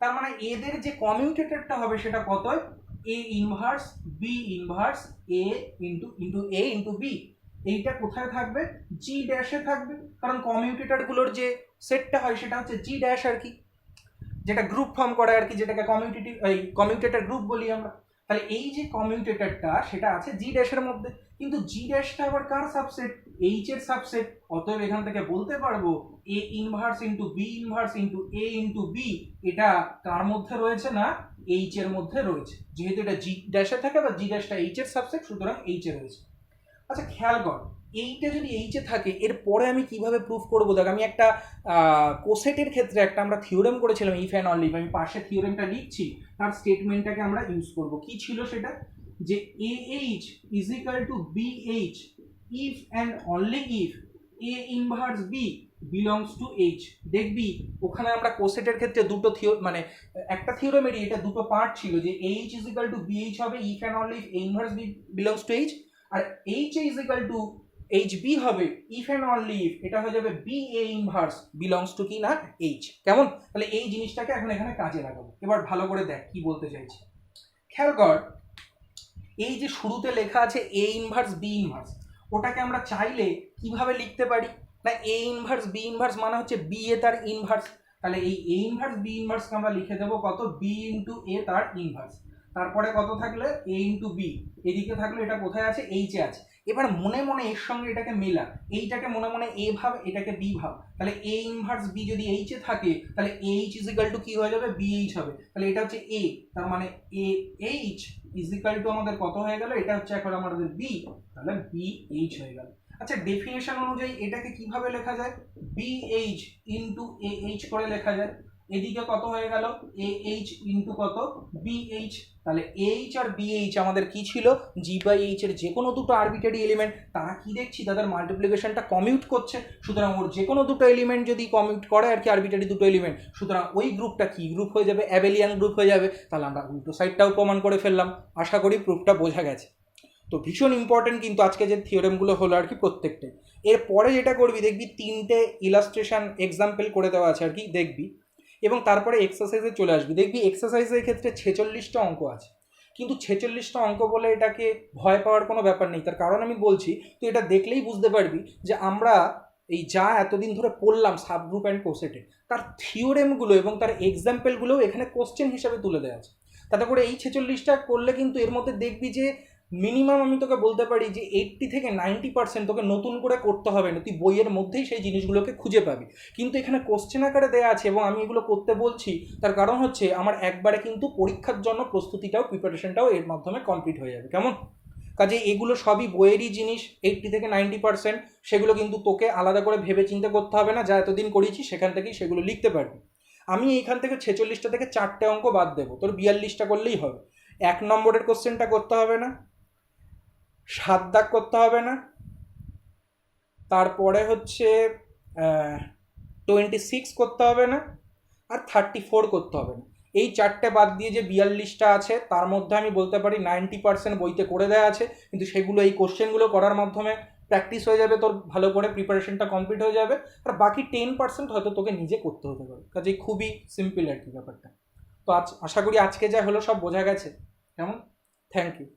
Speaker 1: তার মানে এদের যে কমিউটেটরটা হবে সেটা কত? A inverse b inverse a into a into b. এইটা কোথায় থাকবে? জি ড্যাশে থাকবে, কারণ কমিউটেটরগুলোর যে সেটটা হয় সেটা হচ্ছে জি ড্যাশ আর কি, যেটা গ্রুপ ফর্ম করে আর কি, যেটাকে কমিউটেটর গ্রুপ বলি আমরা। তাহলে এই যে কমিউটেটরটা সেটা আছে জি ড্যাশের মধ্যে, কিন্তু জি ড্যাশটা আবার কার সাবসেট? এইচ এর সাবসেট। অতএব এখান থেকে বলতে পারবো a inverse into b inverse into a into b এটা কার মধ্যে রয়েছে না এইচ এর মধ্যে রয়েছে, যেহেতু এটা জি ড্যাশে থাকে বা জি ড্যাশটা এইচ এর সাবসেট, সুতরাং এইচ এ রয়েছে। আচ্ছা খেয়াল কর, এইটা যদি এইচে থাকে এরপরে আমি কিভাবে প্রুফ করবো? দেখ আমি একটা কোসেটের ক্ষেত্রে একটা আমরা থিওরেম করেছিলাম, ইফ অ্যান্ড অনলি, আমি পাশে থিওরেমটা লিখছি, তার স্টেটমেন্টটাকে আমরা ইউজ করব। কি ছিল সেটা? যে a H is equal to b H if and only if a inverse b belongs to H. দেখবি ওখানে আমরা কোসেটের ক্ষেত্রে দুটো মানে একটা থিওরেমেরই এটা দুটো পার্ট ছিল, যে H is equal to b H হবে if and only if a inverse b belongs to H, আর H is equal to H b হবে ইফ অ্যান্ড অনলি ইফ, এটা হয়ে যাবে b a inverse belongs to কি না H. কেমন? তাহলে এই জিনিসটাকে এখন এখানে কাজে লাগাবো। এবার ভালো করে দেখ কি বলতে চাইছি, খেয়াল কর। এই যে শুরুতে লেখা আছে এ ইনভার্স বি ইনভার্স, ওটাকে আমরা চাইলে কিভাবে লিখতে পারি না, এ ইনভার্স বি ইনভার্স মানে হচ্ছে বি এ তার ইনভার্স। তাহলে এই এ ইনভার্স বি ইনভার্সকে আমরা লিখে দেবো কত, বি ইন্টু এ তার ইনভার্স। তারপরে কত থাকলে এ ইন্টু বি, এদিকে থাকলে এটা কোথায় আছে, এইচে আছে। এবার মনে মনে এর সঙ্গে এটাকে মেলা, এইটাকে মনে মনে এ ভাব, এটাকে বি ভাব। তাহলে এ ইনভার্স বি যদি এইচে থাকে তাহলে এইচ ইজ ইকাল টু কি হয়ে যাবে, বি এইচ হবে। তাহলে এটা হচ্ছে এ, তার মানে এ এইচ ইজ ইকাল টু আমাদের কত হয়ে গেল, এটা হচ্ছে এখন আমাদের বি, তাহলে বি এইচ হয়ে গেল। আচ্ছা ডেফিনেশন অনুযায়ী এটাকে কিভাবে লেখা যায়, b H into a H করে লেখা যায়। এদিকে কত হয়ে গেল, এ এইচ ইন্টু কত, বি এইচ। তাহলে এইচ আর বি এইচ আমাদের কি ছিল, জি বাই এইচ এর যে কোনো দুটো আরবিটারি এলিমেন্ট, তারা কি দেখছি তাদের মাল্টিপ্লিকেশনটা কমিউট করছে। সুতরাং ওর যে কোনো দুটো এলিমেন্ট যদি কমিউট করে আর কি, আরবিটারি দুটো এলিমেন্ট, সুতরাং ওই গ্রুপটা কি গ্রুপ হয়ে যাবে, অ্যাবেলিয়ান গ্রুপ হয়ে যাবে। তাহলে আমরা উল্টো সাইডটাও প্রমাণ করে ফেললাম। আশা করি প্রুফটা বোঝা গেছে। তো ভীষণ ইম্পর্টেন্ট কিন্তু আজকে যে থিওরেমগুলো হলো আর কি প্রত্যেকটাই। এরপরে যেটা করবি দেখবি তিনটে ইলাস্ট্রেশন এক্সাম্পল করে দেওয়া আছে আর কি, দেখবি। এবং তারপরে এক্সারসাইজে চলে আসবি, দেখবি এক্সারসাইজের ক্ষেত্রে 46টা অঙ্ক আছে। কিন্তু 46টা অঙ্ক বলে এটাকে ভয় পাওয়ার কোনো ব্যাপার নেই। তার কারণ আমি বলছি, তুই এটা দেখলেই বুঝতে পারবি যে আমরা এই যা এতদিন ধরে পড়লাম সাবগ্রুপ অ্যান্ড কোসেটে, তার থিওরেমগুলো এবং তার এক্সাম্পলগুলোও এখানে কোশ্চেন হিসাবে তুলে দেওয়া আছে। তাতে করে এই 46টা করলে কিন্তু এর মধ্যে দেখবি যে মিনিমাম আমি তোকে বলতে পারি যে 80 থেকে 90% তোকে নতুন করে করতে হবে না, তুই বইয়ের মধ্যেই সেই জিনিসগুলোকে খুঁজে পাবি। কিন্তু এখানে কোশ্চেন আকারে দেওয়া আছে এবং আমি এগুলো করতে বলছি তার কারণ হচ্ছে আমার একবারে কিন্তু পরীক্ষার জন্য প্রস্তুতিটাও, প্রিপারেশনটাও এর মাধ্যমে কমপ্লিট হয়ে যাবে। কেমন? কাজে এগুলো সবই বইয়েরই জিনিস, 80 থেকে 90%। সেগুলো কিন্তু তোকে আলাদা করে ভেবে চিন্তা করতে হবে না, যা এতদিন করেছি সেখান থেকেই সেগুলো লিখতে পারবি। আমি এইখান থেকে 46টা থেকে 4টে অঙ্ক বাদ দেবো, তোর 42টা করলেই হবে। 1 নম্বরের কোশ্চেনটা করতে হবে না, 7 দাগ করতে হবে না, তারপরে হচ্ছে 26 করতে হবে না, আর 34 করতে হবে না। এই 4টে বাদ দিয়ে যে 42টা আছে তার মধ্যে আমি বলতে পারি 90% বইতে করে দেওয়া আছে, কিন্তু সেগুলো এই কোশ্চেনগুলো করার মাধ্যমে প্র্যাকটিস হয়ে যাবে, তোর ভালো করে প্রিপারেশনটা কমপ্লিট হয়ে যাবে। আর বাকি 10% হয়তো তোকে নিজে করতে হতে পারে। কাজেই খুবই সিম্পল আর কি ব্যাপারটা। তো আশা করি আজকে যা হলো সব বোঝা গেছে। কেমন? Thank you.